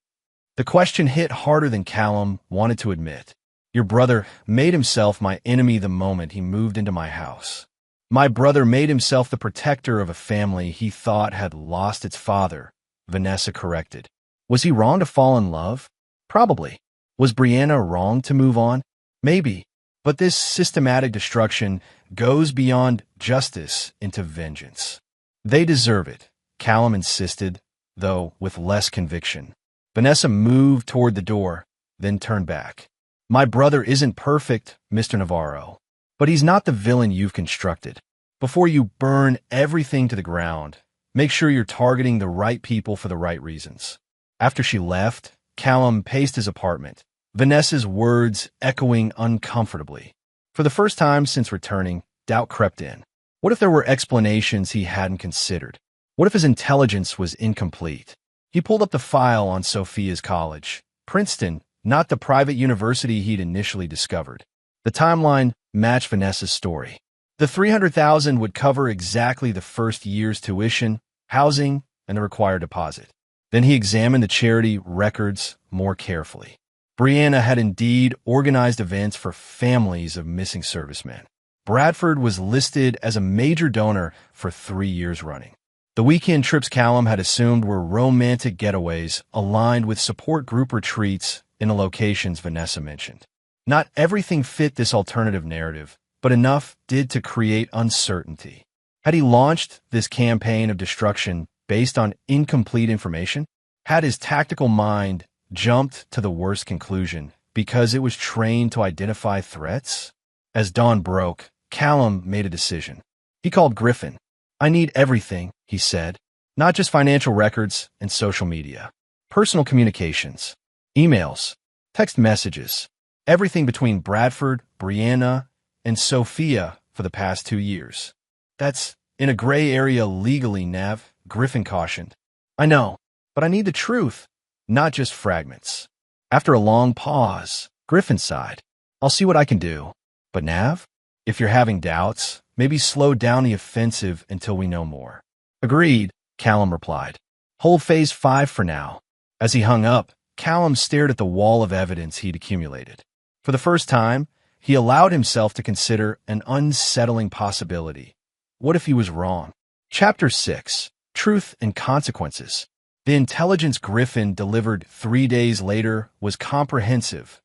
The question hit harder than Callum wanted to admit. Your brother made himself my enemy the moment he moved into my house. My brother made himself the protector of a family he thought had lost its father, Vanessa corrected. Was he wrong to fall in love? Probably. Was Brianna wrong to move on? Maybe. But this systematic destruction goes beyond justice into vengeance. They deserve it, Callum insisted, though with less conviction. Vanessa moved toward the door, then turned back. My brother isn't perfect, Mr. Navarro, but he's not the villain you've constructed. Before you burn everything to the ground, make sure you're targeting the right people for the right reasons. After she left, Callum paced his apartment, Vanessa's words echoing uncomfortably. For the first time since returning, doubt crept in. What if there were explanations he hadn't considered? What if his intelligence was incomplete? He pulled up the file on Sophia's college, Princeton, not the private university he'd initially discovered. The timeline matched Vanessa's story. The $300,000 would cover exactly the first year's tuition, housing, and the required deposit. Then he examined the charity records more carefully. Brianna had indeed organized events for families of missing servicemen. Bradford was listed as a major donor for 3 years running. The weekend trips Callum had assumed were romantic getaways aligned with support group retreats in the locations Vanessa mentioned. Not everything fit this alternative narrative, but enough did to create uncertainty. Had he launched this campaign of destruction based on incomplete information? Had his tactical mind jumped to the worst conclusion because it was trained to identify threats? As dawn broke, Callum made a decision. He called Griffin. I need everything, he said. Not just financial records and social media. Personal communications, emails, text messages, everything between Bradford, Brianna, and Sophia for the past 2 years. That's in a gray area legally, Nav, Griffin cautioned. I know, but I need the truth, not just fragments. After a long pause, Griffin sighed. I'll see what I can do. But Nav, if you're having doubts, maybe slow down the offensive until we know more. Agreed, Callum replied. Hold phase 5 for now. As he hung up, Callum stared at the wall of evidence he'd accumulated. For the first time, he allowed himself to consider an unsettling possibility. What if he was wrong? Chapter 6. Truth and Consequences. The intelligence Griffin delivered 3 days later was comprehensive.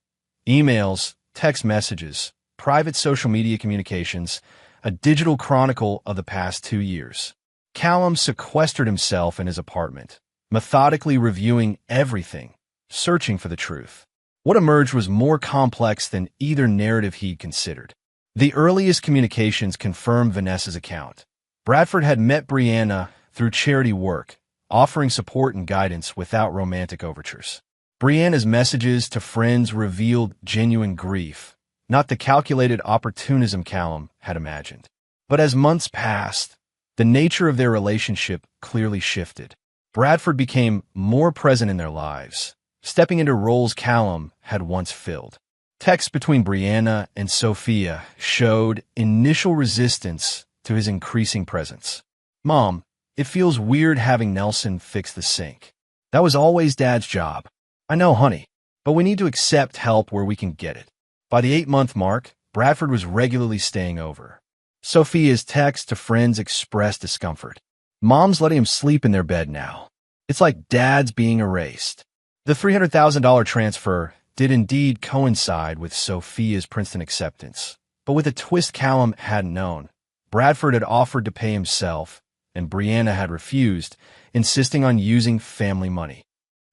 Emails, text messages, private social media communications, a digital chronicle of the past 2 years. Callum sequestered himself in his apartment, methodically reviewing everything, searching for the truth. What emerged was more complex than either narrative he'd considered. The earliest communications confirmed Vanessa's account. Bradford had met Brianna through charity work, offering support and guidance without romantic overtures. Brianna's messages to friends revealed genuine grief, not the calculated opportunism Callum had imagined. But as months passed, the nature of their relationship clearly shifted. Bradford became more present in their lives, stepping into roles Callum had once filled. Texts between Brianna and Sophia showed initial resistance to his increasing presence. "Mom, it feels weird having Nelson fix the sink. That was always Dad's job. I know, honey, but we need to accept help where we can get it." By the 8-month mark, Bradford was regularly staying over. Sophia's texts to friends expressed discomfort. "Mom's letting him sleep in their bed now. It's like Dad's being erased." The $300,000 transfer did indeed coincide with Sophia's Princeton acceptance, but with a twist Callum hadn't known. Bradford had offered to pay himself, and Brianna had refused, insisting on using family money.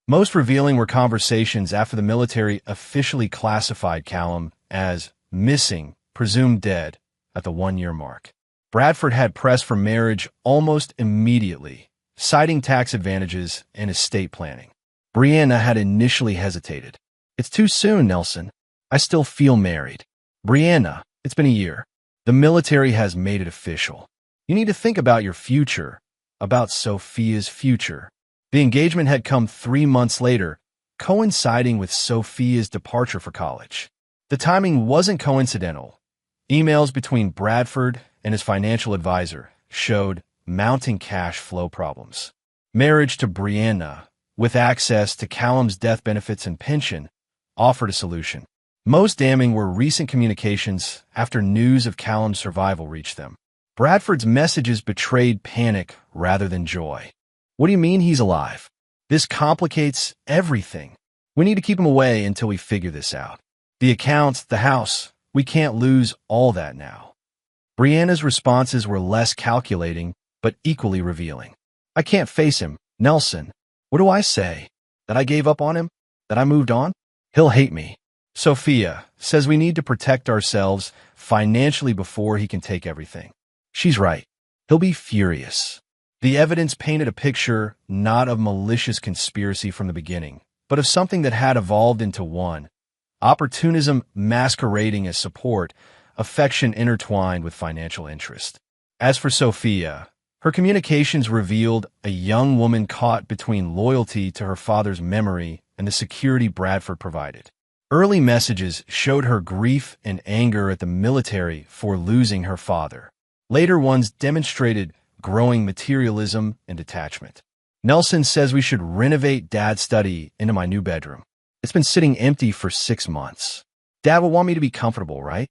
Most revealing were conversations after the military officially classified Callum as missing, presumed dead, at the 1-year mark. Bradford had pressed for marriage almost immediately, citing tax advantages and estate planning. Brianna had initially hesitated. "It's too soon, Nelson. I still feel married." "Brianna, it's been a year. The military has made it official. You need to think about your future, about Sophia's future." The engagement had come 3 months later, coinciding with Sophia's departure for college. The timing wasn't coincidental. Emails between Bradford and his financial advisor showed mounting cash flow problems. Marriage to Brianna, with access to Callum's death benefits and pension, offered a solution. Most damning were recent communications after news of Callum's survival reached them. Bradford's messages betrayed panic rather than joy. "What do you mean he's alive? This complicates everything. We need to keep him away until we figure this out. The accounts, the house, we can't lose all that now." Brianna's responses were less calculating, but equally revealing. "I can't face him, Nelson. What do I say? That I gave up on him? That I moved on? He'll hate me." Sophia says we need to protect ourselves financially before he can take everything. She's right. He'll be furious. The evidence painted a picture not of malicious conspiracy from the beginning, but of something that had evolved into one. Opportunism masquerading as support, affection intertwined with financial interest. As for Sophia, her communications revealed a young woman caught between loyalty to her father's memory and the security Bradford provided. Early messages showed her grief and anger at the military for losing her father. Later ones demonstrated growing materialism and detachment. "Nelson says we should renovate Dad's study into my new bedroom. It's been sitting empty for 6 months. Dad will want me to be comfortable, right?"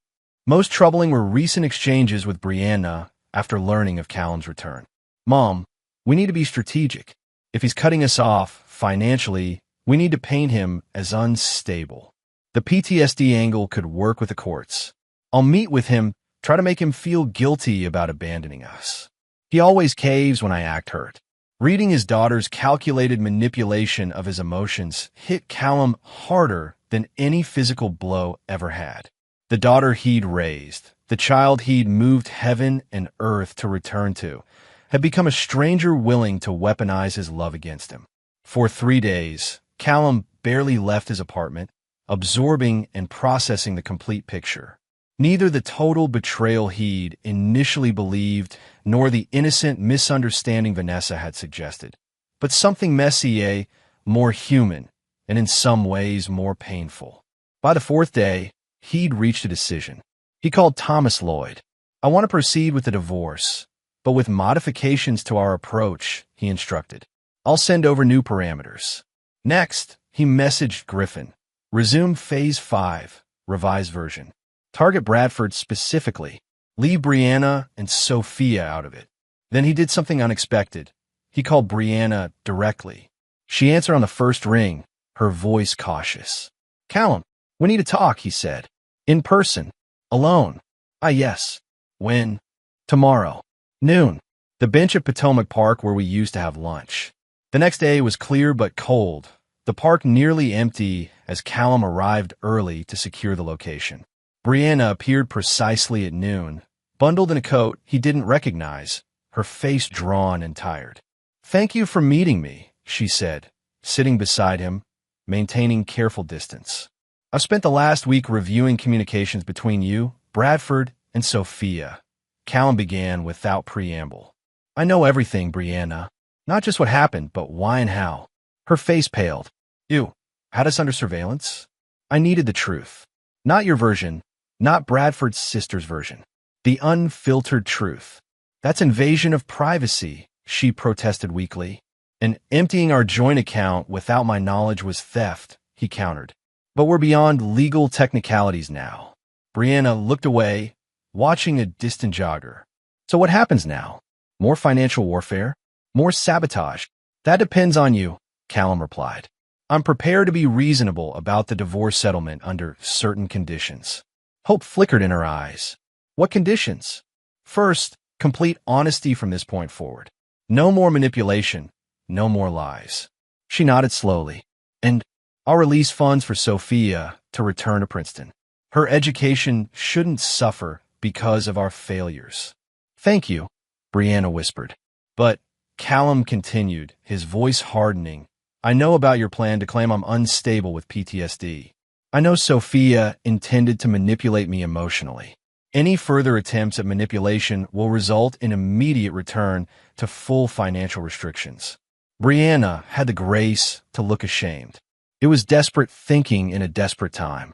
Most troubling were recent exchanges with Brianna after learning of Callum's return. "Mom, we need to be strategic. If he's cutting us off financially, we need to paint him as unstable. The PTSD angle could work with the courts. I'll meet with him, try to make him feel guilty about abandoning us. He always caves when I act hurt." Reading his daughter's calculated manipulation of his emotions hit Callum harder than any physical blow ever had. The daughter he'd raised, the child he'd moved heaven and earth to return to, had become a stranger willing to weaponize his love against him. For 3 days, Callum barely left his apartment, absorbing and processing the complete picture. Neither the total betrayal he'd initially believed nor the innocent misunderstanding Vanessa had suggested, but something messier, more human, and in some ways more painful. By the 4th day, he'd reached a decision. He called Thomas Lloyd. "I want to proceed with the divorce, but with modifications to our approach," he instructed. I'll send over new parameters. Next, he messaged Griffin. Resume Phase 5, revised version. Target Bradford specifically. Leave Brianna and Sophia out of it. Then he did something unexpected. He called Brianna directly. She answered on the first ring, her voice cautious. Callum, we need to talk, he said. In person. Alone. Ah, yes. When? Tomorrow. Noon. The bench at Potomac Park where we used to have lunch. The next day was clear but cold. The park nearly empty as Callum arrived early to secure the location. Brianna appeared precisely at noon, bundled in a coat he didn't recognize, her face drawn and tired. Thank you for meeting me, she said, sitting beside him, maintaining careful distance. I've spent the last week reviewing communications between you, Bradford, and Sophia. Callum began without preamble. I know everything, Brianna. Not just what happened, but why and how. Her face paled. You had us under surveillance? I needed the truth. Not your version, not Bradford's sister's version. The unfiltered truth. That's invasion of privacy, she protested weakly. And emptying our joint account without my knowledge was theft, he countered. But we're beyond legal technicalities now. Brianna looked away, watching a distant jogger. So what happens now? More financial warfare? More sabotage? That depends on you, Callum replied. I'm prepared to be reasonable about the divorce settlement under certain conditions. Hope flickered in her eyes. What conditions? First, complete honesty from this point forward. No more manipulation, no more lies. She nodded slowly. And I'll release funds for Sophia to return to Princeton. Her education shouldn't suffer because of our failures. Thank you, Brianna whispered. But Callum continued, his voice hardening. I know about your plan to claim I'm unstable with PTSD. I know Sophia intended to manipulate me emotionally. Any further attempts at manipulation will result in immediate return to full financial restrictions. Brianna had the grace to look ashamed. It was desperate thinking in a desperate time.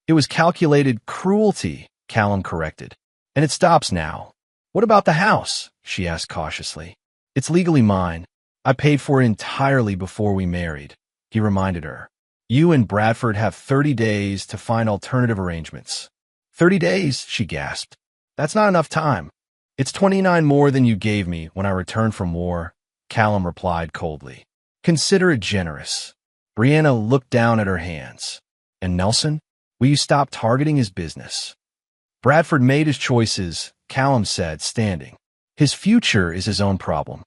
It was calculated cruelty, Callum corrected. And it stops now. What about the house? She asked cautiously. It's legally mine. I paid for it entirely before we married, he reminded her. You and Bradford have 30 days to find alternative arrangements. 30 days, she gasped. That's not enough time. It's 29 more than you gave me when I returned from war, Callum replied coldly. Consider it generous. Brianna looked down at her hands. And Nelson? Will you stop targeting his business? Bradford made his choices, Callum said, standing. His future is his own problem.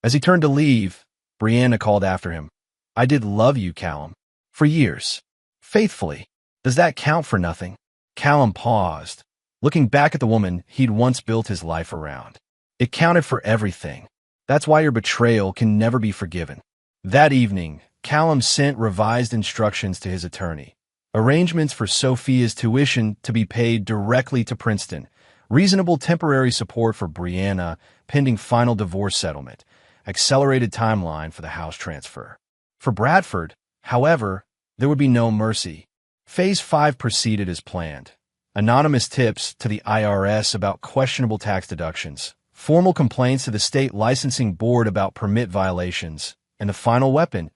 As he turned to leave, Brianna called after him. I did love you, Callum. For years. Faithfully. Does that count for nothing? Callum paused, looking back at the woman he'd once built his life around. It counted for everything. That's why your betrayal can never be forgiven. That evening, Callum sent revised instructions to his attorney. Arrangements for Sophia's tuition to be paid directly to Princeton. Reasonable temporary support for Brianna pending final divorce settlement. Accelerated timeline for the house transfer. For Bradford, however, there would be no mercy. Phase 5 proceeded as planned. Anonymous tips to the IRS about questionable tax deductions, formal complaints to the state licensing board about permit violations, and the final weapon,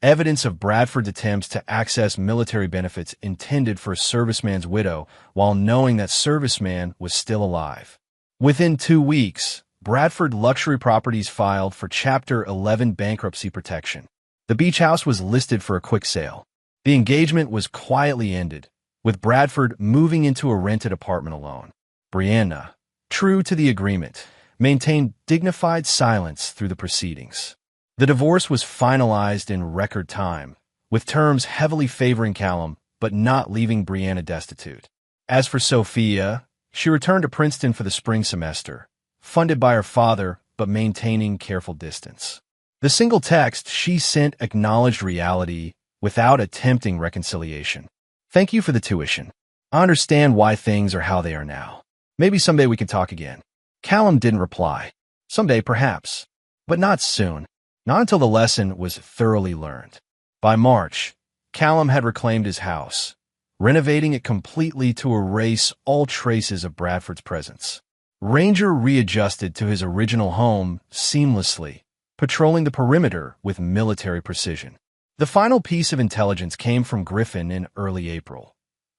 evidence of Bradford's attempts to access military benefits intended for a serviceman's widow while knowing that serviceman was still alive. Within 2 weeks, Bradford Luxury Properties filed for Chapter 11 bankruptcy protection. The beach house was listed for a quick sale. The engagement was quietly ended, with Bradford moving into a rented apartment alone. Brianna, true to the agreement, maintained dignified silence through the proceedings. The divorce was finalized in record time, with terms heavily favoring Callum but not leaving Brianna destitute. As for Sophia, she returned to Princeton for the spring semester, funded by her father but maintaining careful distance. The single text she sent acknowledged reality without attempting reconciliation. Thank you for the tuition. I understand why things are how they are now. Maybe someday we can talk again. Callum didn't reply. Someday, perhaps. But not soon. Not until the lesson was thoroughly learned. By March, Callum had reclaimed his house, renovating it completely to erase all traces of Bradford's presence. Ranger readjusted to his original home seamlessly, patrolling the perimeter with military precision. The final piece of intelligence came from Griffin in early April.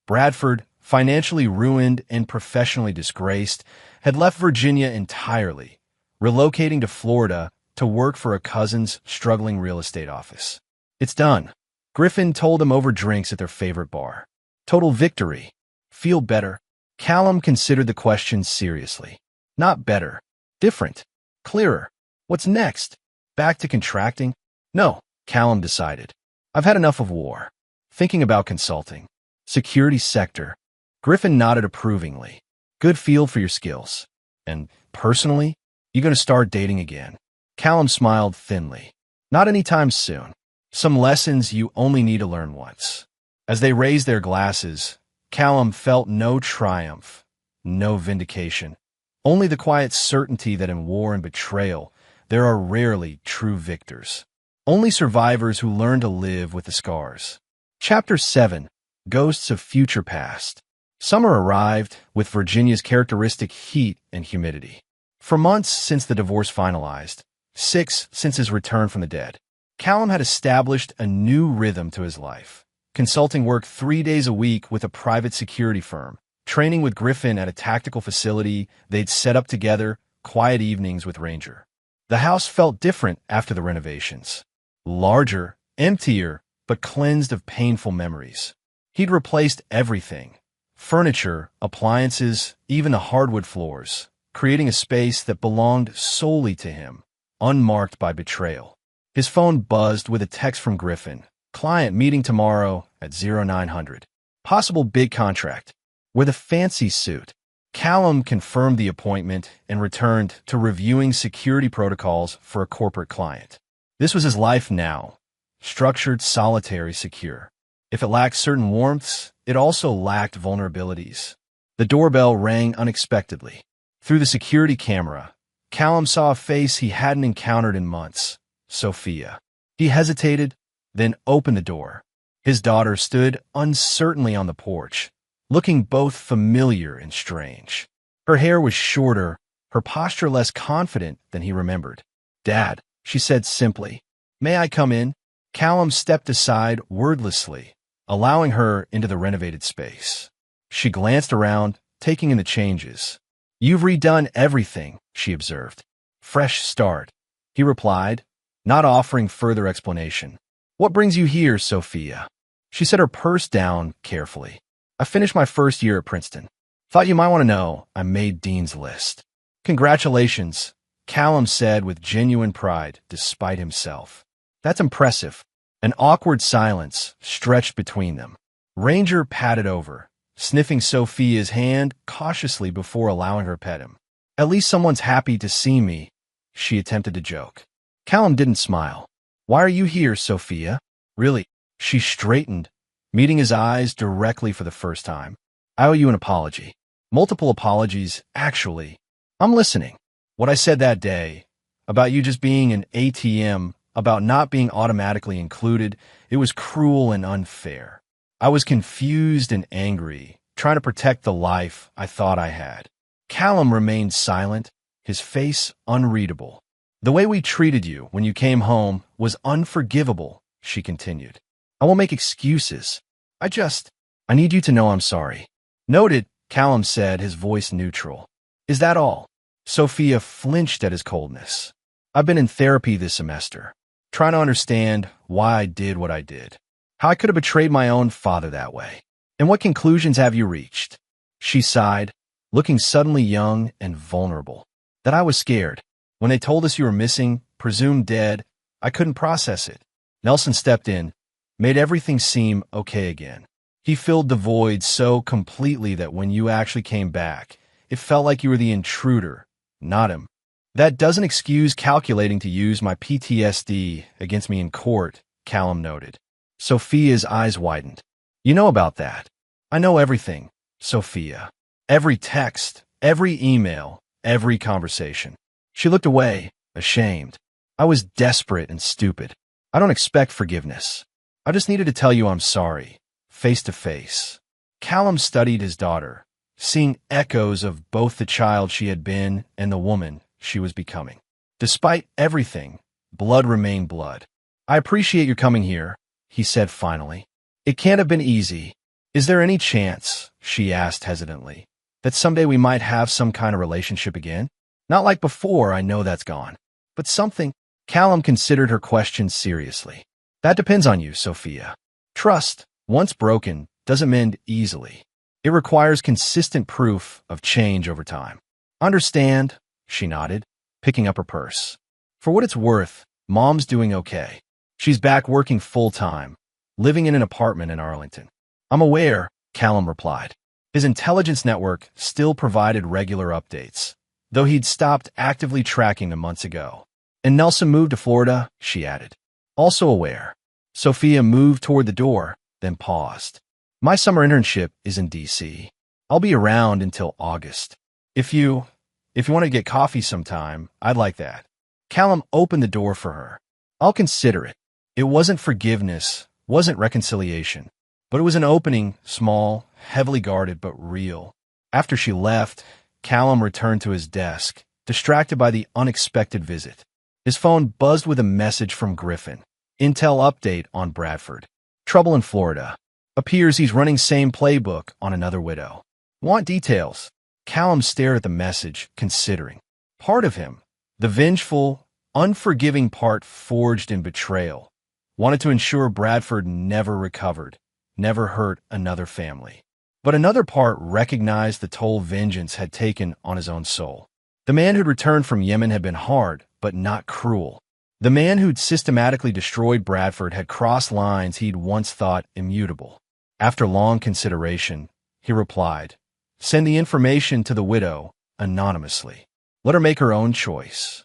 Bradford, financially ruined and professionally disgraced, had left Virginia entirely, relocating to Florida to work for a cousin's struggling real estate office. "It's done," Griffin told him over drinks at their favorite bar. "Total victory. Feel better?" Callum considered the question seriously. "Not better. Different. Clearer. What's next? Back to contracting?" "No," Callum decided. "I've had enough of war. Thinking about consulting. Security sector." Griffin nodded approvingly. "Good field for your skills. And personally, you going to start dating again?" Callum smiled thinly. "Not anytime soon. Some lessons you only need to learn once." As they raised their glasses, Callum felt no triumph, no vindication, only the quiet certainty that in war and betrayal, there are rarely true victors. Only survivors who learn to live with the scars. Chapter 7. Ghosts of Future Past. Summer arrived with Virginia's characteristic heat and humidity. For months since the divorce finalized, 6 since his return from the dead, Callum had established a new rhythm to his life. Consulting work 3 days a week with a private security firm, training with Griffin at a tactical facility they'd set up together, quiet evenings with Ranger. The house felt different after the renovations. Larger, emptier, but cleansed of painful memories. He'd replaced everything. Furniture, appliances, even the hardwood floors, creating a space that belonged solely to him, unmarked by betrayal. His phone buzzed with a text from Griffin. "Client meeting tomorrow at 0900. Possible big contract." With a fancy suit, Callum confirmed the appointment and returned to reviewing security protocols for a corporate client. This was his life now. Structured, solitary, secure. If it lacked certain warmths, it also lacked vulnerabilities. The doorbell rang unexpectedly. Through the security camera, Callum saw a face he hadn't encountered in months. Sophia. He hesitated, then opened the door. His daughter stood uncertainly on the porch, looking both familiar and strange. Her hair was shorter, her posture less confident than he remembered. "Dad," she said simply. "May I come in?" Callum stepped aside wordlessly, allowing her into the renovated space. She glanced around, taking in the changes. "You've redone everything," she observed. "Fresh start," he replied, not offering further explanation. "What brings you here, Sophia?" She set her purse down carefully. "I finished my first year at Princeton. Thought you might want to know I made Dean's List." "Congratulations," Callum said with genuine pride despite himself. "That's impressive." An awkward silence stretched between them. Ranger patted over, sniffing Sophia's hand cautiously before allowing her pet him. "At least someone's happy to see me," she attempted to joke. Callum didn't smile. "Why are you here, Sophia?" "Really?" She straightened, meeting his eyes directly for the first time. "I owe you an apology. Multiple apologies, actually. I'm listening. What I said that day, about you just being an ATM, about not being automatically included, it was cruel and unfair. I was confused and angry, trying to protect the life I thought I had." Callum remained silent, his face unreadable. "The way we treated you when you came home was unforgivable," she continued. "I won't make excuses. I need you to know I'm sorry." "Noted," Callum said, his voice neutral. "Is that all?" Sophia flinched at his coldness. "I've been in therapy this semester, trying to understand why I did what I did, how I could have betrayed my own father that way. And what conclusions have you reached?" She sighed, looking suddenly young and vulnerable. "That I was scared. When they told us you were missing, presumed dead, I couldn't process it." Nelson stepped in, made everything seem okay again. He filled the void so completely that when you actually came back, it felt like you were the intruder, not him. "That doesn't excuse calculating to use my PTSD against me in court," Callum noted. Sophia's eyes widened. "You know about that." "I know everything, Sophia. Every text, every email, every conversation." She looked away, ashamed. "I was desperate and stupid. I don't expect forgiveness. I just needed to tell you I'm sorry, face to face." Callum studied his daughter, seeing echoes of both the child she had been and the woman she was becoming. Despite everything, blood remained blood. "I appreciate your coming here," he said finally. "It can't have been easy. Is there any chance," she asked hesitantly, "that someday we might have some kind of relationship again? Not like before, I know that's gone. But something—" Callum considered her question seriously. "That depends on you, Sophia. Trust, once broken, doesn't mend easily. It requires consistent proof of change over time." "Understand," she nodded, picking up her purse. "For what it's worth, Mom's doing okay. She's back working full-time, living in an apartment in Arlington." "I'm aware," Callum replied. His intelligence network still provided regular updates, though he'd stopped actively tracking them months ago. "And Nelson moved to Florida," she added. "Also aware." Sophia moved toward the door, then paused. "My summer internship is in D.C. I'll be around until August. If you want to get coffee sometime, I'd like that." Callum opened the door for her. "I'll consider it." It wasn't forgiveness, wasn't reconciliation, but it was an opening, small, heavily guarded, but real. After she left, Callum returned to his desk, distracted by the unexpected visit. His phone buzzed with a message from Griffin. "Intel update on Bradford. Trouble in Florida. Appears he's running same playbook on another widow. Want details?" Callum stared at the message, considering. Part of him, the vengeful, unforgiving part forged in betrayal, wanted to ensure Bradford never recovered, never hurt another family. But another part recognized the toll vengeance had taken on his own soul. The man who'd returned from Yemen had been hard, but not cruel. The man who'd systematically destroyed Bradford had crossed lines he'd once thought immutable. After long consideration, he replied, "Send the information to the widow, anonymously. Let her make her own choice."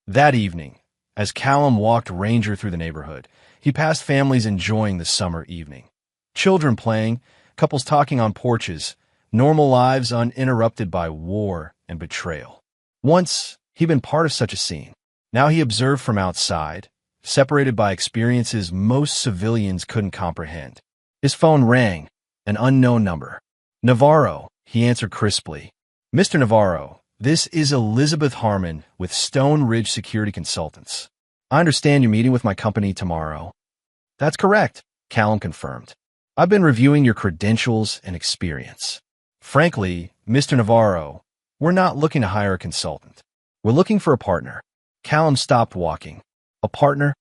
That evening, as Callum walked Ranger through the neighborhood, he passed families enjoying the summer evening. Children playing, couples talking on porches, normal lives uninterrupted by war and betrayal. Once, he'd been part of such a scene. Now he observed from outside, separated by experiences most civilians couldn't comprehend. His phone rang, an unknown number. "Navarro," he answered crisply. "Mr. Navarro, this is Elizabeth Harmon with Stone Ridge Security Consultants. I understand you're meeting with my company tomorrow." "That's correct," Callum confirmed. "I've been reviewing your credentials and experience. Frankly, Mr. Navarro, we're not looking to hire a consultant. We're looking for a partner." Callum stopped walking. "A partner?"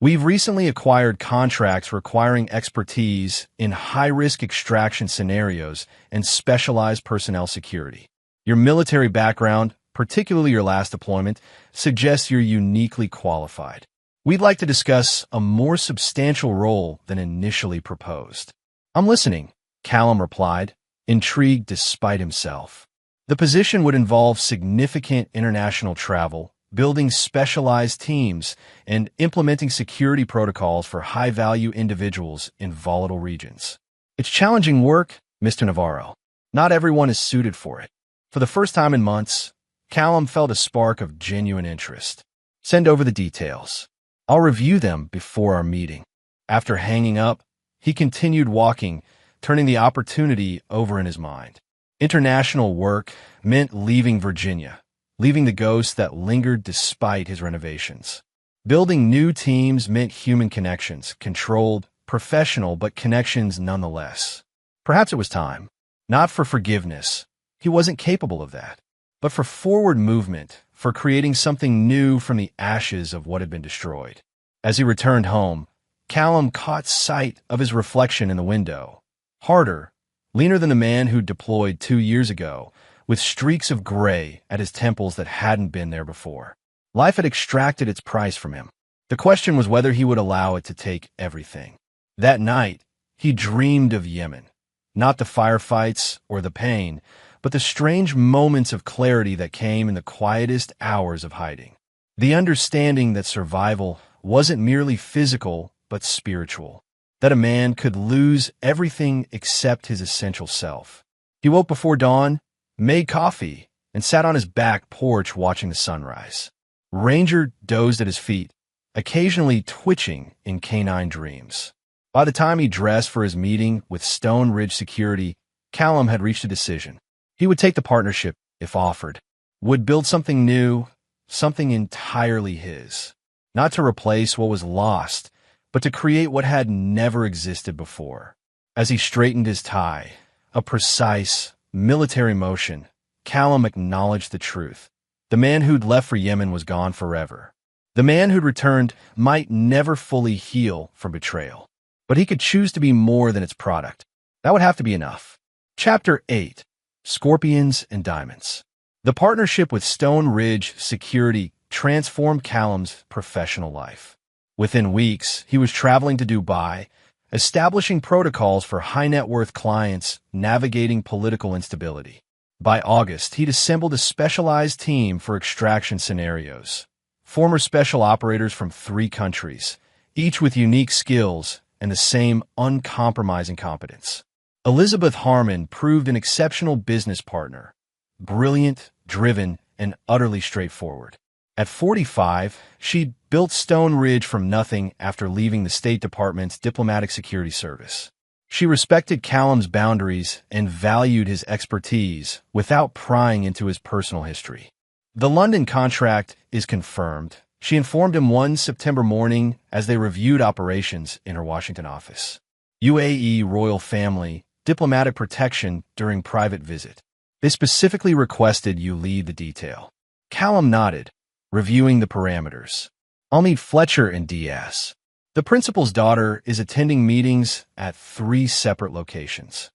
"We've recently acquired contracts requiring expertise in high-risk extraction scenarios and specialized personnel security. Your military background, particularly your last deployment, suggests you're uniquely qualified. We'd like to discuss a more substantial role than initially proposed." "I'm listening," Callum replied, intrigued despite himself. The position would involve significant international travel, building specialized teams, and implementing security protocols for high-value individuals in volatile regions. "It's challenging work, Mr. Navarro. Not everyone is suited for it." For the first time in months, Callum felt a spark of genuine interest. "Send over the details. I'll review them before our meeting." After hanging up, he continued walking, turning the opportunity over in his mind. International work meant leaving Virginia, leaving the ghost that lingered despite his renovations. Building new teams meant human connections, controlled, professional, but connections nonetheless. Perhaps it was time, not for forgiveness, he wasn't capable of that, but for forward movement, for creating something new from the ashes of what had been destroyed. As he returned home, Callum caught sight of his reflection in the window. Harder, leaner than the man who deployed 2 years ago, with streaks of gray at his temples that hadn't been there before. Life had extracted its price from him. The question was whether he would allow it to take everything. That night, he dreamed of Yemen. Not the firefights or the pain, but the strange moments of clarity that came in the quietest hours of hiding. The understanding that survival wasn't merely physical, but spiritual. That a man could lose everything except his essential self. He woke before dawn, made coffee, and sat on his back porch watching the sunrise. Ranger dozed at his feet, occasionally twitching in canine dreams. By the time he dressed for his meeting with Stone Ridge Security, Callum had reached a decision. He would take the partnership if offered, would build something new, something entirely his. not to replace what was lost, but to create what had never existed before. As he straightened his tie, a precise, military motion, Callum acknowledged the truth. The man who'd left for Yemen was gone forever. The man who'd returned might never fully heal from betrayal, but he could choose to be more than its product. That would have to be enough. Chapter 8. Scorpions and Diamonds. The partnership with Stone Ridge Security transformed Callum's professional life. Within weeks, he was traveling to Dubai, establishing protocols for high-net-worth clients navigating political instability. By August, he'd assembled a specialized team for extraction scenarios. Former special operators from 3 countries, each with unique skills and the same uncompromising competence. Elizabeth Harmon proved an exceptional business partner, brilliant, driven, and utterly straightforward. At 45, she'd built Stone Ridge from nothing after leaving the State Department's Diplomatic Security Service. She respected Callum's boundaries and valued his expertise without prying into his personal history. The London contract is confirmed, she informed him one September morning as they reviewed operations in her Washington office. UAE royal family, diplomatic protection during private visit. They specifically requested you lead the detail. Callum nodded, reviewing the parameters. I'll meet Fletcher and Diaz. The principal's daughter is attending meetings at 3 separate locations.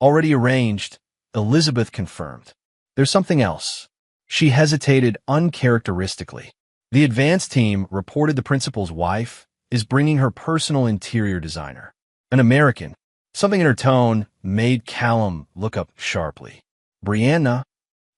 Already arranged, Elizabeth confirmed. There's something else. She hesitated uncharacteristically. The advance team reported the principal's wife is bringing her personal interior designer, an American. Something in her tone made Callum look up sharply. Brianna?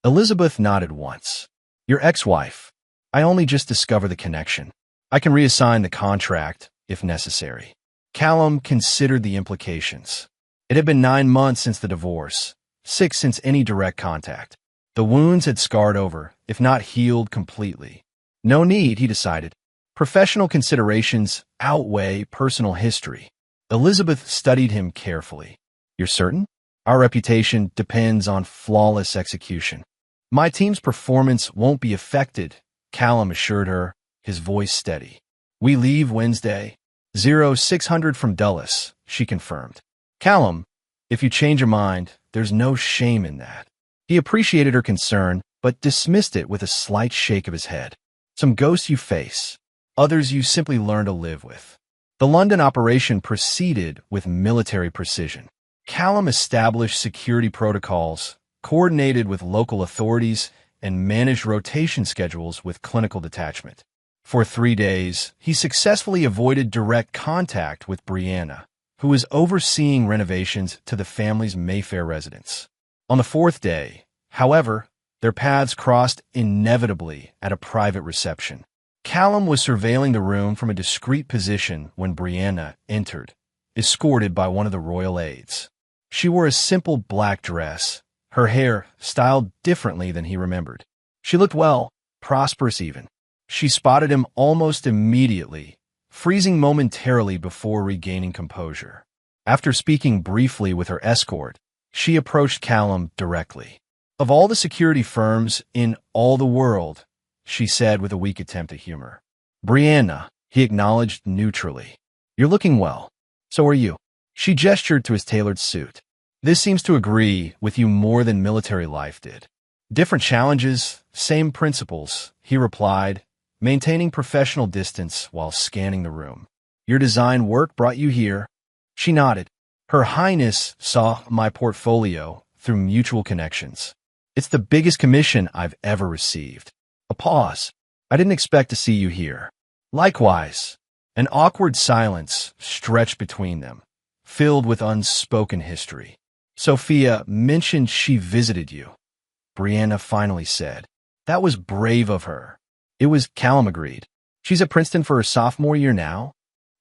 Elizabeth nodded once. Your ex-wife. I only just discovered the connection. I can reassign the contract if necessary. Callum considered the implications. It had been 9 months since the divorce, 6 since any direct contact. The wounds had scarred over, if not healed completely. No need, he decided. Professional considerations outweigh personal history. Elizabeth studied him carefully. You're certain? Our reputation depends on flawless execution. My team's performance won't be affected, Callum assured her, his voice steady. We leave Wednesday. 0600 from Dulles, she confirmed. Callum, if you change your mind, there's no shame in that. He appreciated her concern, but dismissed it with a slight shake of his head. Some ghosts you face, others you simply learn to live with. The London operation proceeded with military precision. Callum established security protocols, coordinated with local authorities, and managed rotation schedules with clinical detachment. For 3 days, he successfully avoided direct contact with Brianna, who was overseeing renovations to the family's Mayfair residence. On the 4th day, however, their paths crossed inevitably at a private reception. Callum was surveilling the room from a discreet position when Brianna entered, escorted by one of the royal aides. She wore a simple black dress, her hair styled differently than he remembered. She looked well, prosperous even. She spotted him almost immediately, freezing momentarily before regaining composure. After speaking briefly with her escort, she approached Callum directly. Of all the security firms in all the world, she said with a weak attempt at humor. Brianna, he acknowledged neutrally. You're looking well. So are you. She gestured to his tailored suit. This seems to agree with you more than military life did. Different challenges, same principles, he replied, maintaining professional distance while scanning the room. Your design work brought you here. She nodded. Her Highness saw my portfolio through mutual connections. It's the biggest commission I've ever received. A pause. I didn't expect to see you here. Likewise. An awkward silence stretched between them, filled with unspoken history. Sophia mentioned she visited you. Brianna finally said. That was brave of her. It was, Callum agreed. She's at Princeton for her sophomore year now?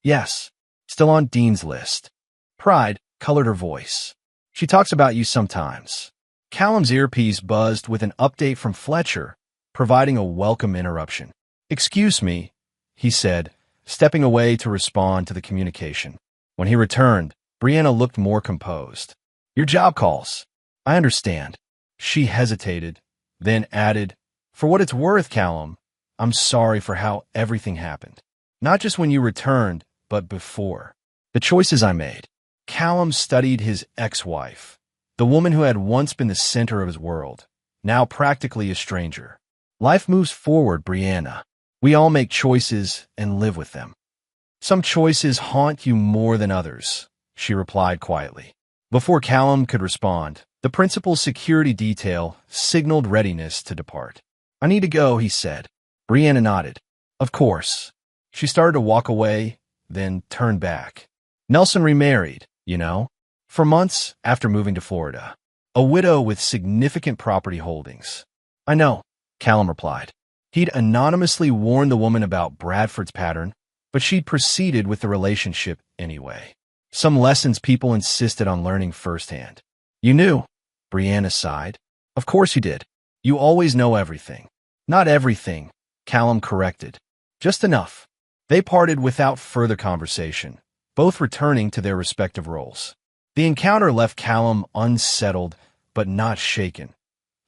Yes. Still on Dean's list. Pride colored her voice. She talks about you sometimes. Callum's earpiece buzzed with an update from Fletcher, providing a welcome interruption. Excuse me, he said, stepping away to respond to the communication. When he returned, Brianna looked more composed. Your job calls. I understand. She hesitated, then added, For what it's worth, Callum, I'm sorry for how everything happened. Not just when you returned, but before. The choices I made. Callum studied his ex-wife, the woman who had once been the center of his world, now practically a stranger. Life moves forward, Brianna. We all make choices and live with them. Some choices haunt you more than others, she replied quietly. Before Callum could respond, the principal's security detail signaled readiness to depart. I need to go, he said. Brianna nodded. Of course. She started to walk away, then turned back. Nelson remarried, for months after moving to Florida. A widow with significant property holdings. I know, Callum replied. He'd anonymously warned the woman about Bradford's pattern, but she'd proceeded with the relationship anyway. Some lessons people insisted on learning firsthand. You knew, Brianna sighed. Of course you did. You always know everything. Not everything, Callum corrected. Just enough. They parted without further conversation, both returning to their respective roles. The encounter left Callum unsettled, but not shaken.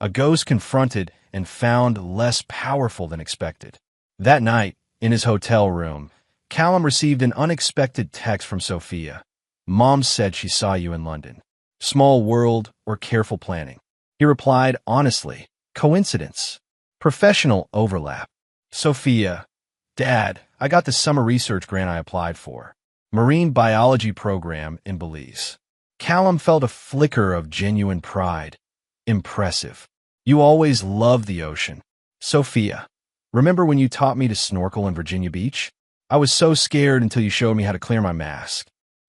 A ghost confronted and found less powerful than expected. That night, in his hotel room, Callum received an unexpected text from Sophia. Mom said she saw you in London. Small world or careful planning? He replied honestly. Coincidence. Professional overlap. Sophia. Dad, I got the summer research grant I applied for. Marine biology program in Belize. Callum felt a flicker of genuine pride. Impressive. You always loved the ocean. Sophia. Remember when you taught me to snorkel in Virginia Beach? I was so scared until you showed me how to clear my mask.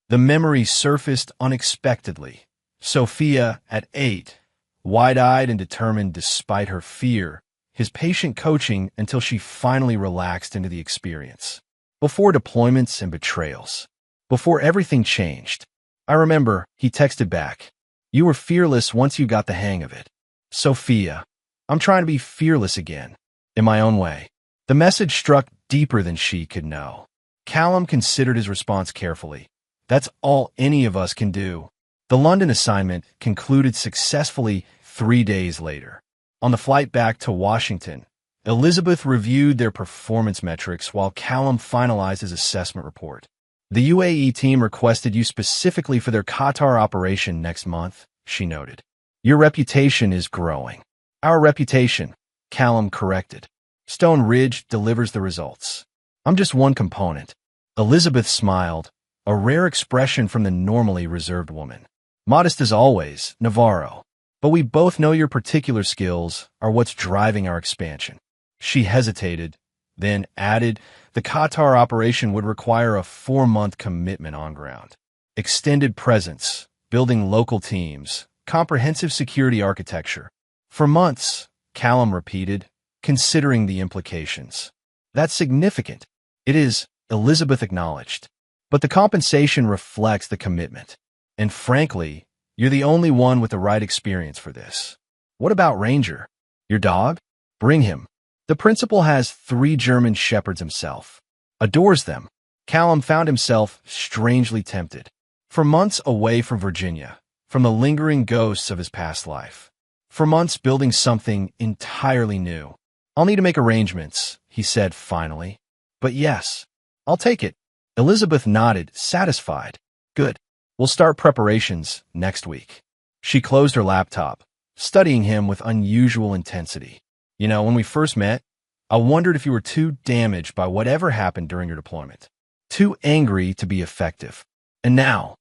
The memory surfaced unexpectedly. Sophia, at 8, wide-eyed and determined despite her fear, his patient coaching until she finally relaxed into the experience. Before deployments and betrayals. Before everything changed. I remember, he texted back. You were fearless once you got the hang of it. Sophia, I'm trying to be fearless again. In my own way. The message struck deeper than she could know. Callum considered his response carefully. That's all any of us can do. The London assignment concluded successfully 3 days later. On the flight back to Washington, Elizabeth reviewed their performance metrics while Callum finalized his assessment report. The UAE team requested you specifically for their Qatar operation next month, she noted. Your reputation is growing. Our reputation, Callum corrected. Stone Ridge delivers the results. I'm just one component. Elizabeth smiled, a rare expression from the normally reserved woman. Modest as always, Navarro. But we both know your particular skills are what's driving our expansion. She hesitated, then added, the Qatar operation would require a 4-month commitment on ground. Extended presence, building local teams, comprehensive security architecture. For months, Callum repeated, considering the implications. That's significant. It is, Elizabeth acknowledged. But the compensation reflects the commitment. And frankly, you're the only one with the right experience for this. What about Ranger? Your dog? Bring him. The principal has 3 German shepherds himself. Adores them. Callum found himself strangely tempted. For months away from Virginia, from the lingering ghosts of his past life. For months building something entirely new. I'll need to make arrangements, he said finally. But yes, I'll take it. Elizabeth nodded, satisfied. Good. We'll start preparations next week. She closed her laptop, studying him with unusual intensity. When we first met, I wondered if you were too damaged by whatever happened during your deployment. Too angry to be effective. And now?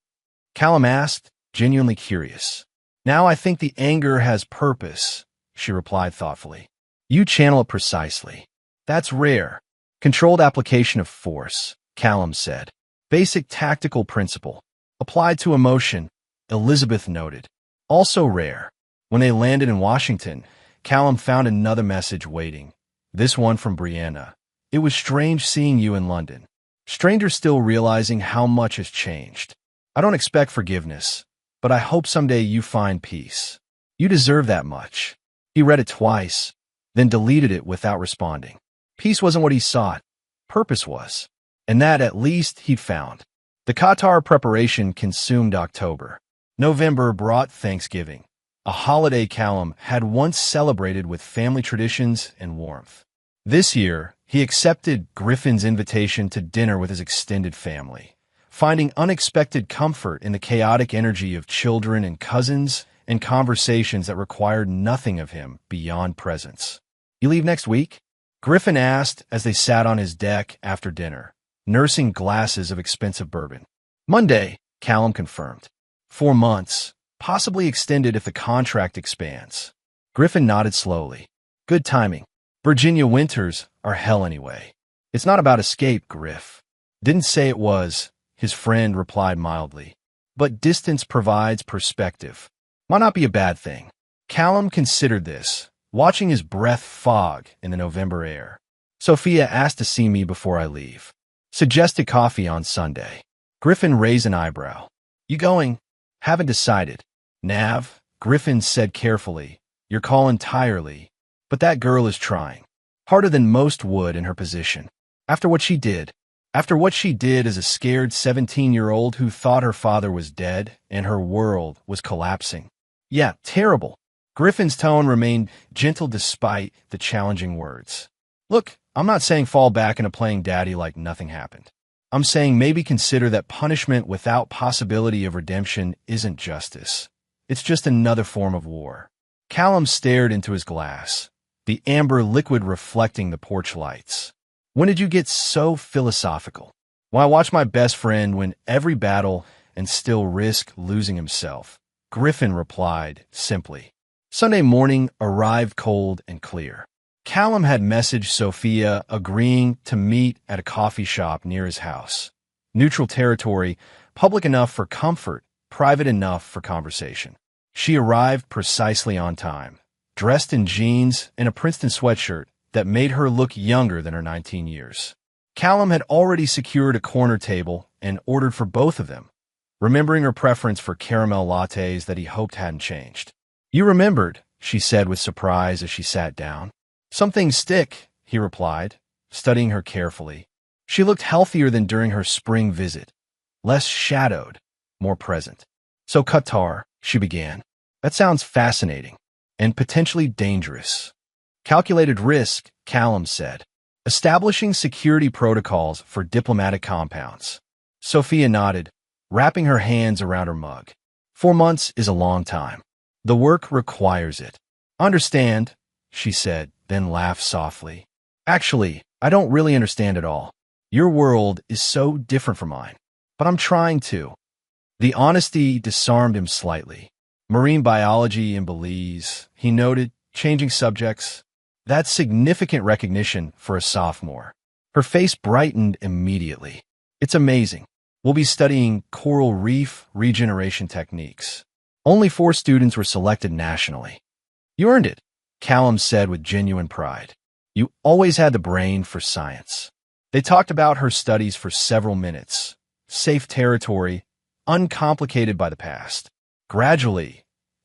Callum asked, genuinely curious. Now I think the anger has purpose, she replied thoughtfully. You channel it precisely. That's rare. Controlled application of force, Callum said. Basic tactical principle. Applied to emotion, Elizabeth noted. Also rare. When they landed in Washington, Callum found another message waiting. This one from Brianna. It was strange seeing you in London. Stranger still realizing how much has changed. I don't expect forgiveness, but I hope someday you find peace. You deserve that much. He read it twice, then deleted it without responding. Peace wasn't what he sought. Purpose was. And that, at least, he'd found. The Qatar preparation consumed October. November brought Thanksgiving, a holiday Callum had once celebrated with family traditions and warmth. This year, he accepted Griffin's invitation to dinner with his extended family, finding unexpected comfort in the chaotic energy of children and cousins and conversations that required nothing of him beyond presence. "You leave next week?" Griffin asked as they sat on his deck after dinner, nursing glasses of expensive bourbon. "Monday," Callum confirmed. 4 months, possibly extended if the contract expands. Griffin nodded slowly. "Good timing. Virginia winters are hell anyway." "It's not about escape, Griff." "Didn't say it was," his friend replied mildly. "But distance provides perspective. Might not be a bad thing." Callum considered this, watching his breath fog in the November air. "Sophia asked to see me before I leave. Suggested coffee on Sunday." Griffin raised an eyebrow. "You going?" "Haven't decided." "Nav," Griffin said carefully, "your call entirely, but that girl is trying. Harder than most would in her position. After what she did as a scared 17-year-old who thought her father was dead and her world was collapsing. Yeah, terrible." Griffin's tone remained gentle despite the challenging words. "Look, I'm not saying fall back into playing daddy like nothing happened. I'm saying maybe consider that punishment without possibility of redemption isn't justice. It's just another form of war." Callum stared into his glass, the amber liquid reflecting the porch lights. "When did you get so philosophical?" "When I watched my best friend win every battle and still risk losing himself," Griffin replied simply. Sunday morning arrived cold and clear. Callum had messaged Sophia agreeing to meet at a coffee shop near his house. Neutral territory, public enough for comfort, private enough for conversation. She arrived precisely on time, dressed in jeans and a Princeton sweatshirt that made her look younger than her 19 years. Callum had already secured a corner table and ordered for both of them, remembering her preference for caramel lattes that he hoped hadn't changed. "You remembered," she said with surprise as she sat down. "Some things stick," he replied, studying her carefully. She looked healthier than during her spring visit, less shadowed, more present. "So Qatar," she began. "That sounds fascinating and potentially dangerous." "Calculated risk," Callum said. "Establishing security protocols for diplomatic compounds." Sophia nodded, wrapping her hands around her mug. 4 months is a long time. The work requires it. "Understand," she said, then laughed softly. "Actually, I don't really understand at all. Your world is so different from mine, but I'm trying to." The honesty disarmed him slightly. "Marine biology in Belize," he noted, changing subjects. "That's significant recognition for a sophomore." Her face brightened immediately. "It's amazing. We'll be studying coral reef regeneration techniques." Only 4 students were selected nationally. "You earned it," Callum said with genuine pride. "You always had the brain for science." They talked about her studies for several minutes. Safe territory, uncomplicated by the past. Gradually,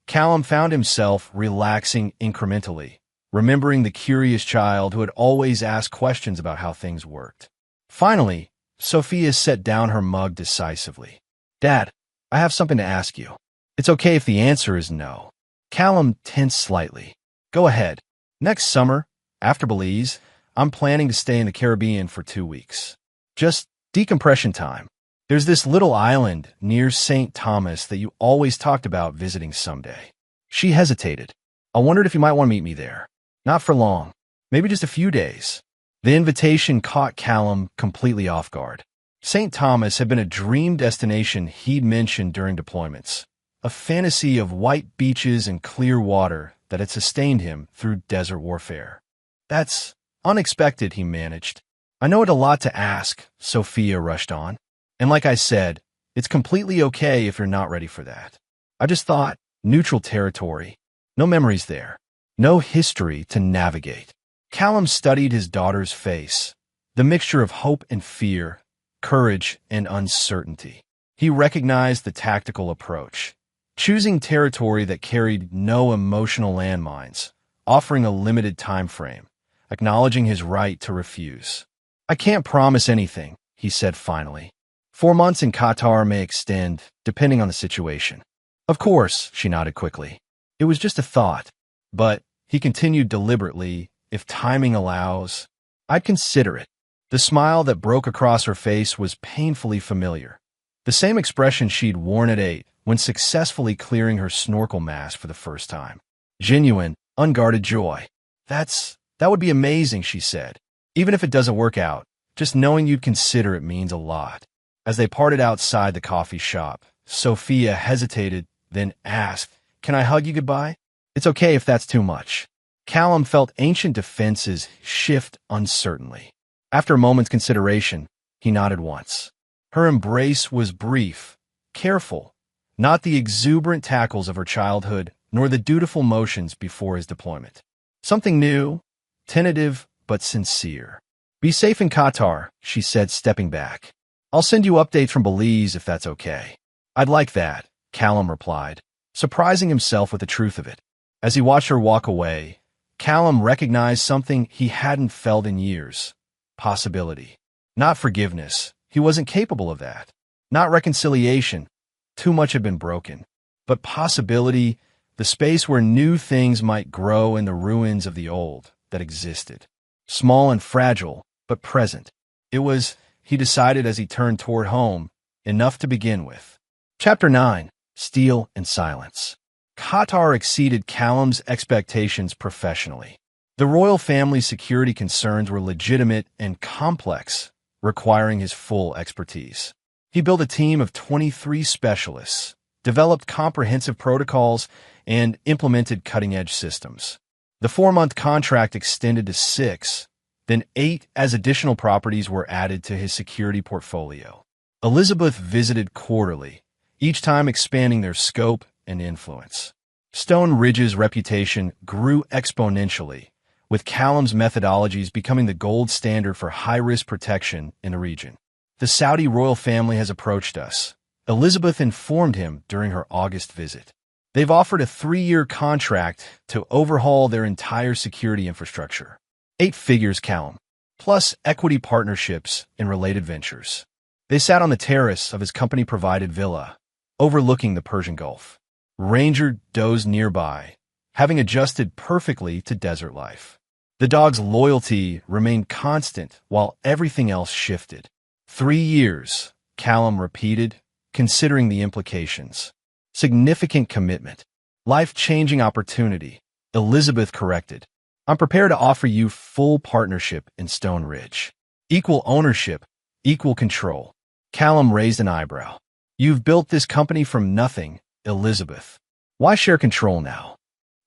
Callum found himself relaxing incrementally, remembering the curious child who had always asked questions about how things worked. Finally, Sophia set down her mug decisively. "Dad, I have something to ask you. It's okay if the answer is no." Callum tensed slightly. "Go ahead. Next summer, after Belize, I'm planning to stay in the Caribbean for 2 weeks. Just decompression time. There's this little island near St. Thomas that you always talked about visiting someday." She hesitated. "I wondered if you might want to meet me there. Not for long. Maybe just a few days." The invitation caught Callum completely off guard. St. Thomas had been a dream destination he'd mentioned during deployments, a fantasy of white beaches and clear water that had sustained him through desert warfare. "That's unexpected," he managed. "I know it's a lot to ask," Sophia rushed on. "And like I said, it's completely okay if you're not ready for that. I just thought, neutral territory. No memories there. No history to navigate." Callum studied his daughter's face, the mixture of hope and fear, courage and uncertainty. He recognized the tactical approach, choosing territory that carried no emotional landmines, offering a limited time frame, acknowledging his right to refuse. "I can't promise anything," he said finally. 4 months in Qatar may extend, depending on the situation. "Of course," she nodded quickly. "It was just a thought." But, he continued deliberately, if timing allows, I'd consider it. The smile that broke across her face was painfully familiar. The same expression she'd worn at 8 when successfully clearing her snorkel mask for the first time. Genuine, unguarded joy. That would be amazing, she said. Even if it doesn't work out, just knowing you'd consider it means a lot. As they parted outside the coffee shop, Sophia hesitated, then asked, "Can I hug you goodbye?" "It's okay if that's too much." Callum felt ancient defenses shift uncertainly. After a moment's consideration, he nodded once. Her embrace was brief, careful, not the exuberant tackles of her childhood, nor the dutiful motions before his deployment. Something new, tentative, but sincere. "Be safe in Qatar," she said, stepping back. "I'll send you updates from Belize if that's okay." "I'd like that," Callum replied, surprising himself with the truth of it. As he watched her walk away, Callum recognized something he hadn't felt in years. Possibility. Not forgiveness. He wasn't capable of that. Not reconciliation. Too much had been broken. But possibility, the space where new things might grow in the ruins of the old that existed. Small and fragile, but present. It was, he decided as he turned toward home, enough to begin with. Chapter 9. Steel and Silence. Qatar exceeded Callum's expectations professionally. The royal family's security concerns were legitimate and complex, requiring his full expertise. He built a team of 23 specialists, developed comprehensive protocols, and implemented cutting-edge systems. The 4-month contract extended to 6, then 8 as additional properties were added to his security portfolio. Elizabeth visited quarterly, each time expanding their scope and influence. Stone Ridge's reputation grew exponentially, with Callum's methodologies becoming the gold standard for high-risk protection in the region. "The Saudi royal family has approached us," Elizabeth informed him during her August visit. "They've offered a 3-year contract to overhaul their entire security infrastructure. 8 figures, Callum, plus equity partnerships in related ventures." They sat on the terrace of his company-provided villa, overlooking the Persian Gulf. Ranger dozed nearby, having adjusted perfectly to desert life. The dog's loyalty remained constant while everything else shifted. 3 years, Callum repeated, considering the implications. Significant commitment. Life-changing opportunity, Elizabeth corrected. "I'm prepared to offer you full partnership in Stone Ridge. Equal ownership, equal control." Callum raised an eyebrow. "You've built this company from nothing, Elizabeth. Why share control now?"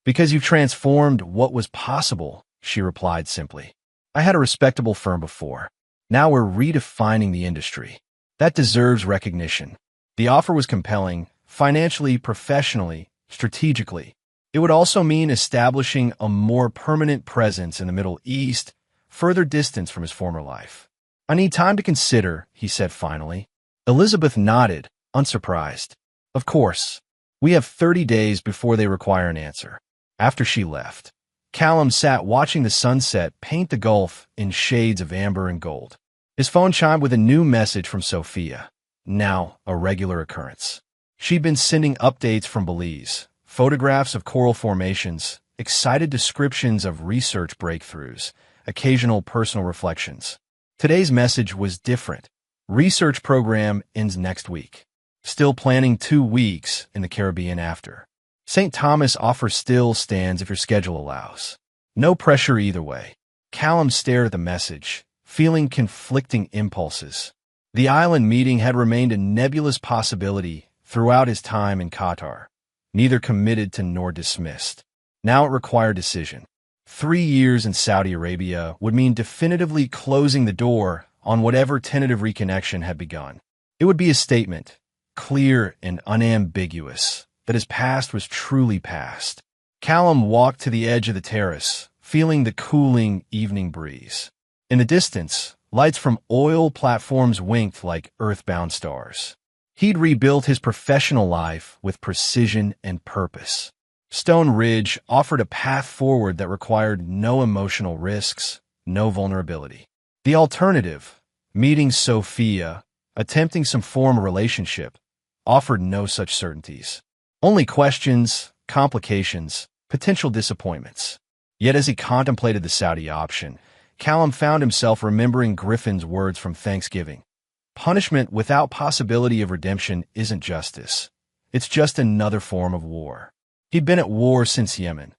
"Because you've transformed what was possible," she replied simply. "I had a respectable firm before. Now we're redefining the industry. That deserves recognition." The offer was compelling, financially, professionally, strategically. It would also mean establishing a more permanent presence in the Middle East, further distance from his former life. "I need time to consider," he said finally. Elizabeth nodded, unsurprised. "Of course. We have 30 days before they require an answer." After she left, Callum sat watching the sunset paint the Gulf in shades of amber and gold. His phone chimed with a new message from Sophia, now a regular occurrence. She'd been sending updates from Belize, photographs of coral formations, excited descriptions of research breakthroughs, occasional personal reflections. Today's message was different. Research program ends next week. Still planning 2 weeks in the Caribbean after. St. Thomas offer still stands if your schedule allows. No pressure either way. Callum stared at the message, feeling conflicting impulses. The island meeting had remained a nebulous possibility throughout his time in Qatar, neither committed to nor dismissed. Now it required decision. 3 years in Saudi Arabia would mean definitively closing the door on whatever tentative reconnection had begun. It would be a statement, clear and unambiguous, that his past was truly past. Callum walked to the edge of the terrace, feeling the cooling evening breeze. In the distance, lights from oil platforms winked like earthbound stars. He'd rebuilt his professional life with precision and purpose. Stone Ridge offered a path forward that required no emotional risks, no vulnerability. The alternative, meeting Sophia, attempting some form of relationship, offered no such certainties. Only questions, complications, potential disappointments. Yet as he contemplated the Saudi option, Callum found himself remembering Griffin's words from Thanksgiving. Punishment without possibility of redemption isn't justice. It's just another form of war. He'd been at war since Yemen.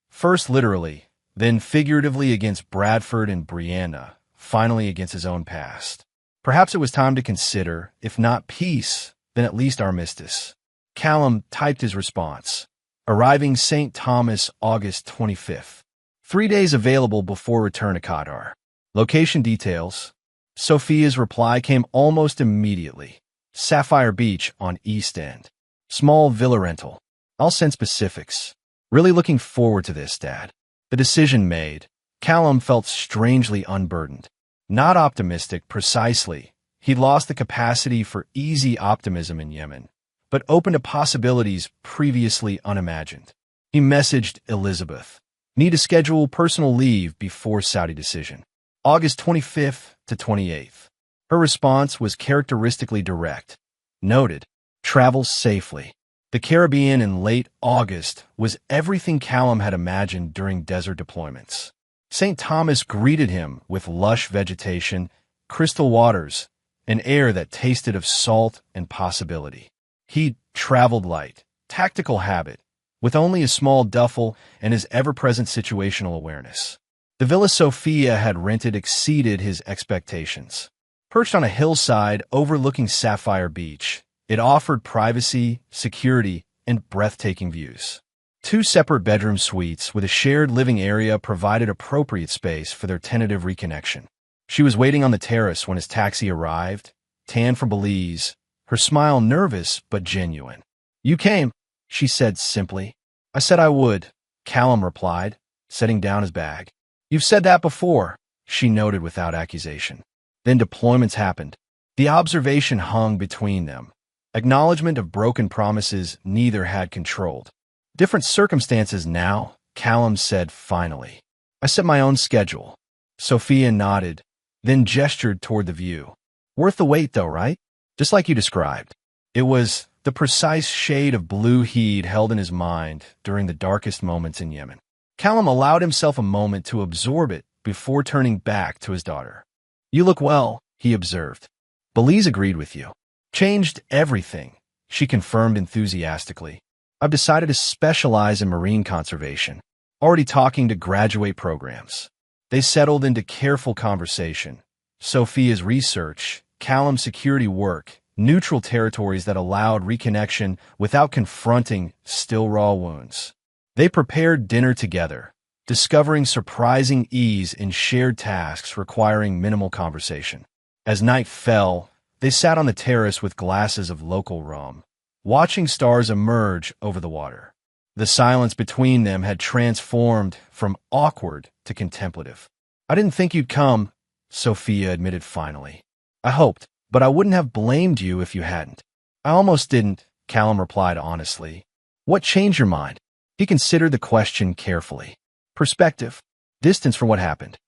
First literally, then figuratively against Bradford and Brianna, finally against his own past. Perhaps it was time to consider, if not peace, then at least armistice. Callum typed his response. Arriving St. Thomas, August 25th. 3 days available before return to Qatar. Location details. Sophia's reply came almost immediately. Sapphire Beach on East End. Small villa rental. I'll send specifics. Really looking forward to this, Dad. The decision made, Callum felt strangely unburdened. Not optimistic, precisely. He'd lost the capacity for easy optimism in Yemen, but open to possibilities previously unimagined. He messaged Elizabeth. Need to schedule personal leave before Saudi decision. August 25th to 28th. Her response was characteristically direct. Noted. Travel safely. The Caribbean in late August was everything Callum had imagined during desert deployments. St. Thomas greeted him with lush vegetation, crystal waters, and air that tasted of salt and possibility. He'd traveled light, tactical habit, with only a small duffel and his ever-present situational awareness. The villa Sophia had rented exceeded his expectations. Perched on a hillside overlooking Sapphire Beach, it offered privacy, security, and breathtaking views. 2 separate bedroom suites with a shared living area provided appropriate space for their tentative reconnection. She was waiting on the terrace when his taxi arrived, tan from Belize, her smile nervous but genuine. You came, she said simply. I said I would, Callum replied, setting down his bag. You've said that before, she noted without accusation. Then deployments happened. The observation hung between them. Acknowledgement of broken promises neither had controlled. Different circumstances now, Callum said finally. I set my own schedule. Sophia nodded, then gestured toward the view. Worth the wait though, right? Just like you described. It was the precise shade of blue he'd held in his mind during the darkest moments in Yemen. Callum allowed himself a moment to absorb it before turning back to his daughter. You look well, he observed. Belize agreed with you. Changed everything, she confirmed enthusiastically. I've decided to specialize in marine conservation. Already talking to graduate programs. They settled into careful conversation. Sophia's research, Callum's security work, neutral territories that allowed reconnection without confronting still raw wounds. They prepared dinner together, discovering surprising ease in shared tasks requiring minimal conversation. As night fell, they sat on the terrace with glasses of local rum, watching stars emerge over the water. The silence between them had transformed from awkward to contemplative. I didn't think you'd come, Sophia admitted finally. I hoped, but I wouldn't have blamed you if you hadn't. I almost didn't, Callum replied honestly. What changed your mind? He considered the question carefully. Perspective. Distance from what happened.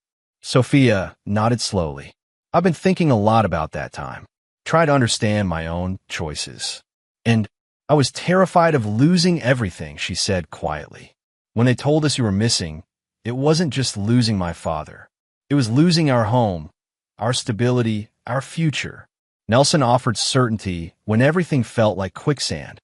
Sophia nodded slowly. I've been thinking a lot about that time. Try to understand my own choices. And I was terrified of losing everything, she said quietly. When they told us you were missing, it wasn't just losing my father. It was losing our home, our stability, our future. Nelson offered certainty when everything felt like quicksand.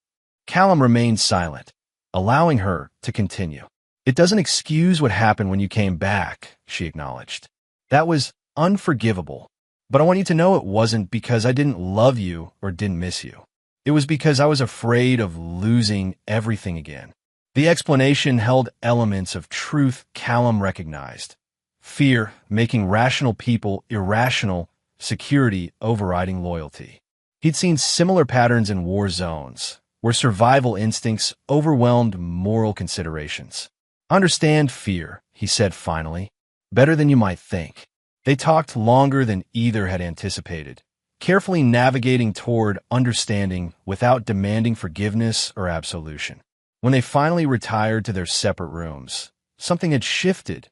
Callum remained silent, allowing her to continue. It doesn't excuse what happened when you came back, she acknowledged. That was unforgivable. But I want you to know it wasn't because I didn't love you or didn't miss you. It was because I was afraid of losing everything again. The explanation held elements of truth Callum recognized. Fear making rational people irrational, security overriding loyalty. He'd seen similar patterns in war zones, where survival instincts overwhelmed moral considerations. Understand fear, he said finally, better than you might think. They talked longer than either had anticipated, carefully navigating toward understanding without demanding forgiveness or absolution. When they finally retired to their separate rooms, something had shifted,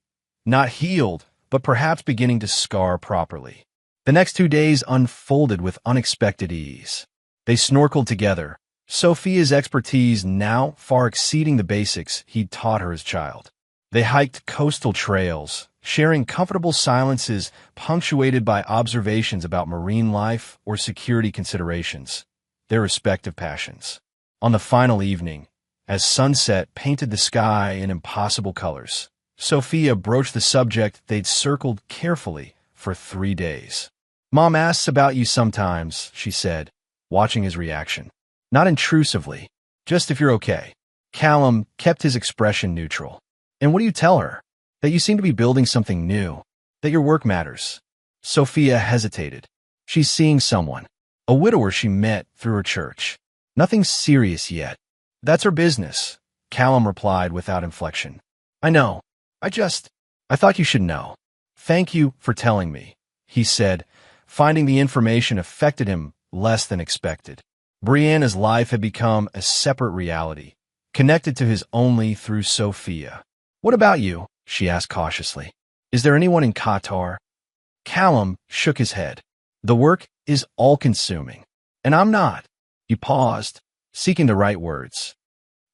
not healed, but perhaps beginning to scar properly. The next 2 days unfolded with unexpected ease. They snorkeled together, Sophia's expertise now far exceeding the basics he'd taught her as a child. They hiked coastal trails, sharing comfortable silences punctuated by observations about marine life or security considerations, their respective passions. On the final evening, as sunset painted the sky in impossible colors, Sophia broached the subject they'd circled carefully for 3 days. "Mom asks about you sometimes," she said, watching his reaction. Not intrusively, just if you're okay. Callum kept his expression neutral. "And what do you tell her?" "That you seem to be building something new. That your work matters." Sophia hesitated. "She's seeing someone. A widower she met through her church. Nothing serious yet." "That's her business," Callum replied without inflection. "I know. I thought you should know." "Thank you for telling me," he said, finding the information affected him less than expected. Brianna's life had become a separate reality, connected to his only through Sophia. "What about you?" she asked cautiously. "Is there anyone in Qatar?" Callum shook his head. "The work is all-consuming. And I'm not." He paused, seeking the right words.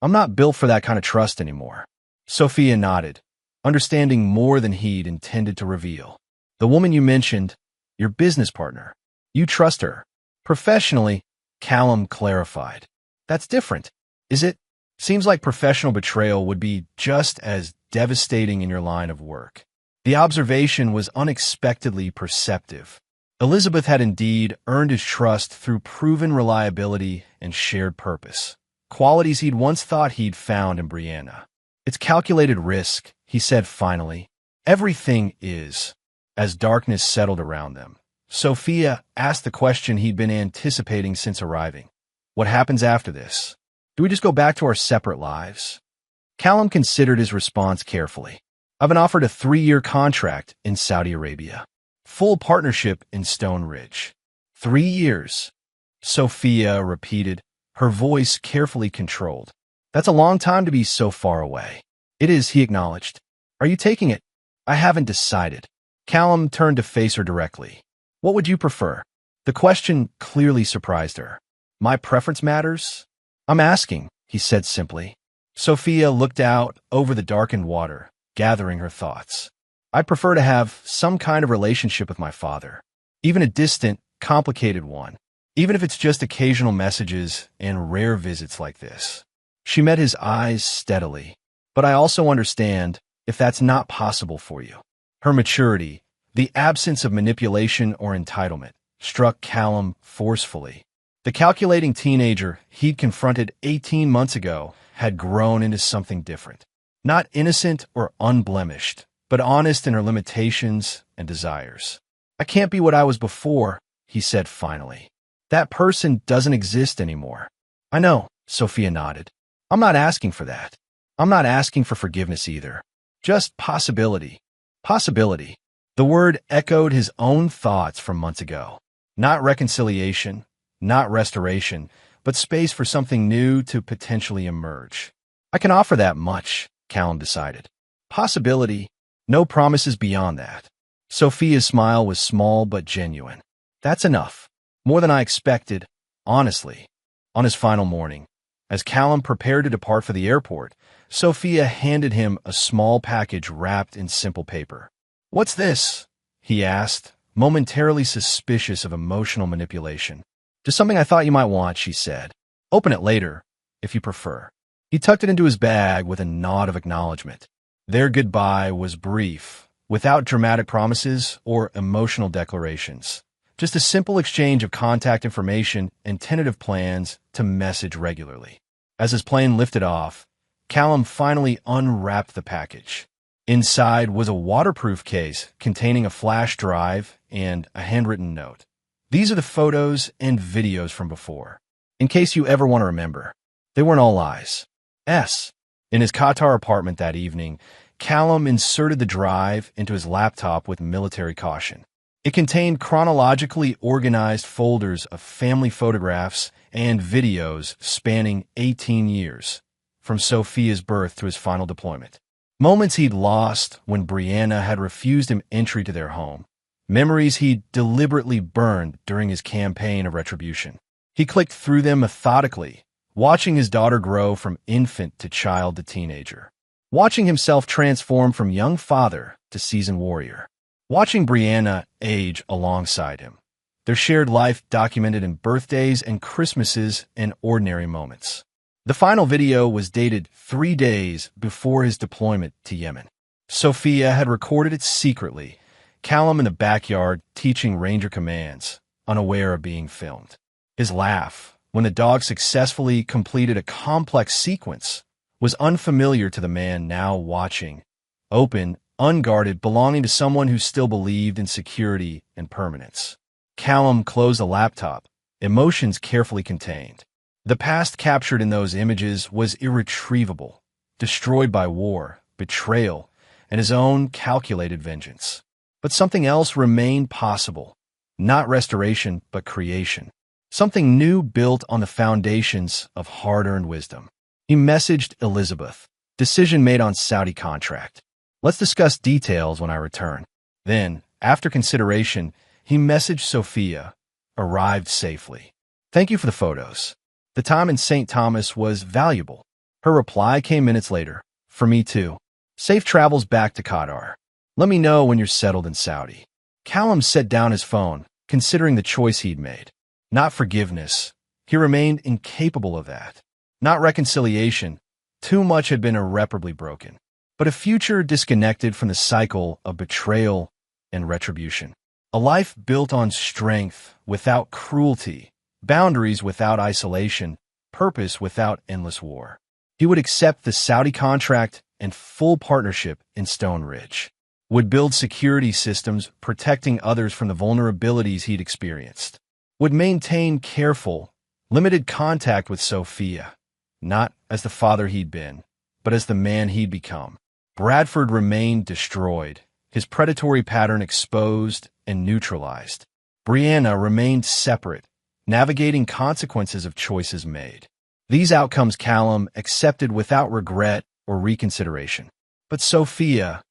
"I'm not built for that kind of trust anymore." Sophia nodded, understanding more than he'd intended to reveal. "The woman you mentioned, your business partner, you trust her." "Professionally," Callum clarified. "That's different, is it? Seems like professional betrayal would be just as devastating in your line of work." The observation was unexpectedly perceptive. Elizabeth had indeed earned his trust through proven reliability and shared purpose, qualities he'd once thought he'd found in Brianna. "It's calculated risk," he said finally. "Everything is." As darkness settled around them, Sophia asked the question he'd been anticipating since arriving. "What happens after this? Do we just go back to our separate lives?" Callum considered his response carefully. "I've been offered a 3-year contract in Saudi Arabia. Full partnership in Stone Ridge." 3 years, Sophia repeated, her voice carefully controlled. "That's a long time to be so far away." "It is," he acknowledged. "Are you taking it?" "I haven't decided." Callum turned to face her directly. "What would you prefer?" The question clearly surprised her. "My preference matters?" "I'm asking," he said simply. Sophia looked out over the darkened water, gathering her thoughts. "I'd prefer to have some kind of relationship with my father, even a distant, complicated one, even if it's just occasional messages and rare visits like this." She met his eyes steadily. "But I also understand if that's not possible for you." Her maturity, the absence of manipulation or entitlement, struck Callum forcefully. The calculating teenager he'd confronted 18 months ago had grown into something different. Not innocent or unblemished, but honest in her limitations and desires. "I can't be what I was before," he said finally. "That person doesn't exist anymore." "I know," Sophia nodded. "I'm not asking for that. I'm not asking for forgiveness either. Just possibility." Possibility. The word echoed his own thoughts from months ago. Not reconciliation, not restoration, but space for something new to potentially emerge. "I can offer that much," Callum decided. "Possibility. No promises beyond that." Sophia's smile was small but genuine. "That's enough. More than I expected, honestly." On his final morning, as Callum prepared to depart for the airport, Sophia handed him a small package wrapped in simple paper. "What's this?" he asked, momentarily suspicious of emotional manipulation. "Just something I thought you might want," she said. "Open it later, if you prefer." He tucked it into his bag with a nod of acknowledgement. Their goodbye was brief, without dramatic promises or emotional declarations. Just a simple exchange of contact information and tentative plans to message regularly. As his plane lifted off, Callum finally unwrapped the package. Inside was a waterproof case containing a flash drive and a handwritten note. "These are the photos and videos from before, in case you ever want to remember. They weren't all lies." In his Qatar apartment that evening, Callum inserted the drive into his laptop with military caution. It contained chronologically organized folders of family photographs and videos spanning 18 years, from Sophia's birth to his final deployment. Moments he'd lost when Brianna had refused him entry to their home. Memories he'd deliberately burned during his campaign of retribution. He clicked through them methodically, watching his daughter grow from infant to child to teenager. watching himself transform from young father to seasoned warrior. Watching Brianna age alongside him. Their shared life documented in birthdays and Christmases and ordinary moments. The final video was dated 3 days before his deployment to Yemen. Sophia had recorded it secretly, Callum in the backyard teaching ranger commands, unaware of being filmed. His laugh, when the dog successfully completed a complex sequence, was unfamiliar to the man now watching, open, unguarded, belonging to someone who still believed in security and permanence. Callum closed the laptop, emotions carefully contained. The past captured in those images was irretrievable, destroyed by war, betrayal, and his own calculated vengeance. But something else remained possible. Not restoration, but creation. Something new built on the foundations of hard-earned wisdom. He messaged Elizabeth. Decision made on Saudi contract. Let's discuss details when I return. Then, after consideration, he messaged Sophia. Arrived safely. Thank you for the photos. The time in St. Thomas was valuable. Her reply came minutes later. For me too. Safe travels back to Qatar. Let me know when you're settled in Saudi. Callum set down his phone, considering the choice he'd made. Not forgiveness. He remained incapable of that. Not reconciliation. Too much had been irreparably broken. But a future disconnected from the cycle of betrayal and retribution. A life built on strength without cruelty, boundaries without isolation, purpose without endless war. He would accept the Saudi contract and full partnership in Stone Ridge. Would build security systems protecting others from the vulnerabilities he'd experienced. Would maintain careful, limited contact with Sophia, not as the father he'd been, but as the man he'd become. Bradford remained destroyed, his predatory pattern exposed and neutralized. Brianna remained separate, navigating consequences of choices made. These outcomes Callum accepted without regret or reconsideration. But Sophia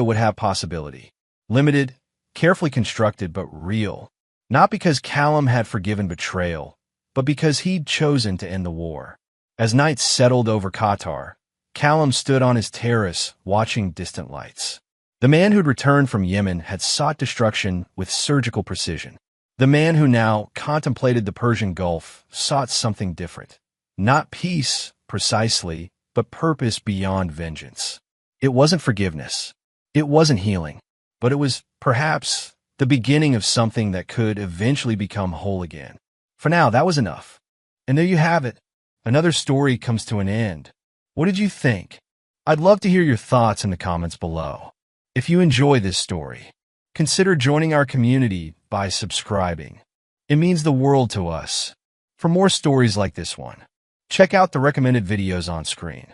would have possibility. Limited, carefully constructed, but real. Not because Callum had forgiven betrayal, but because he'd chosen to end the war. As night settled over Qatar, Callum stood on his terrace watching distant lights. The man who'd returned from Yemen had sought destruction with surgical precision. The man who now contemplated the Persian Gulf sought something different. Not peace, precisely, but purpose beyond vengeance. It wasn't forgiveness. It wasn't healing. But it was, perhaps, the beginning of something that could eventually become whole again. For now, that was enough. And there you have it. Another story comes to an end. What did you think? I'd love to hear your thoughts in the comments below. If you enjoy this story, consider joining our community by subscribing. It means the world to us. For more stories like this one, check out the recommended videos on screen.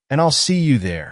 And I'll see you there.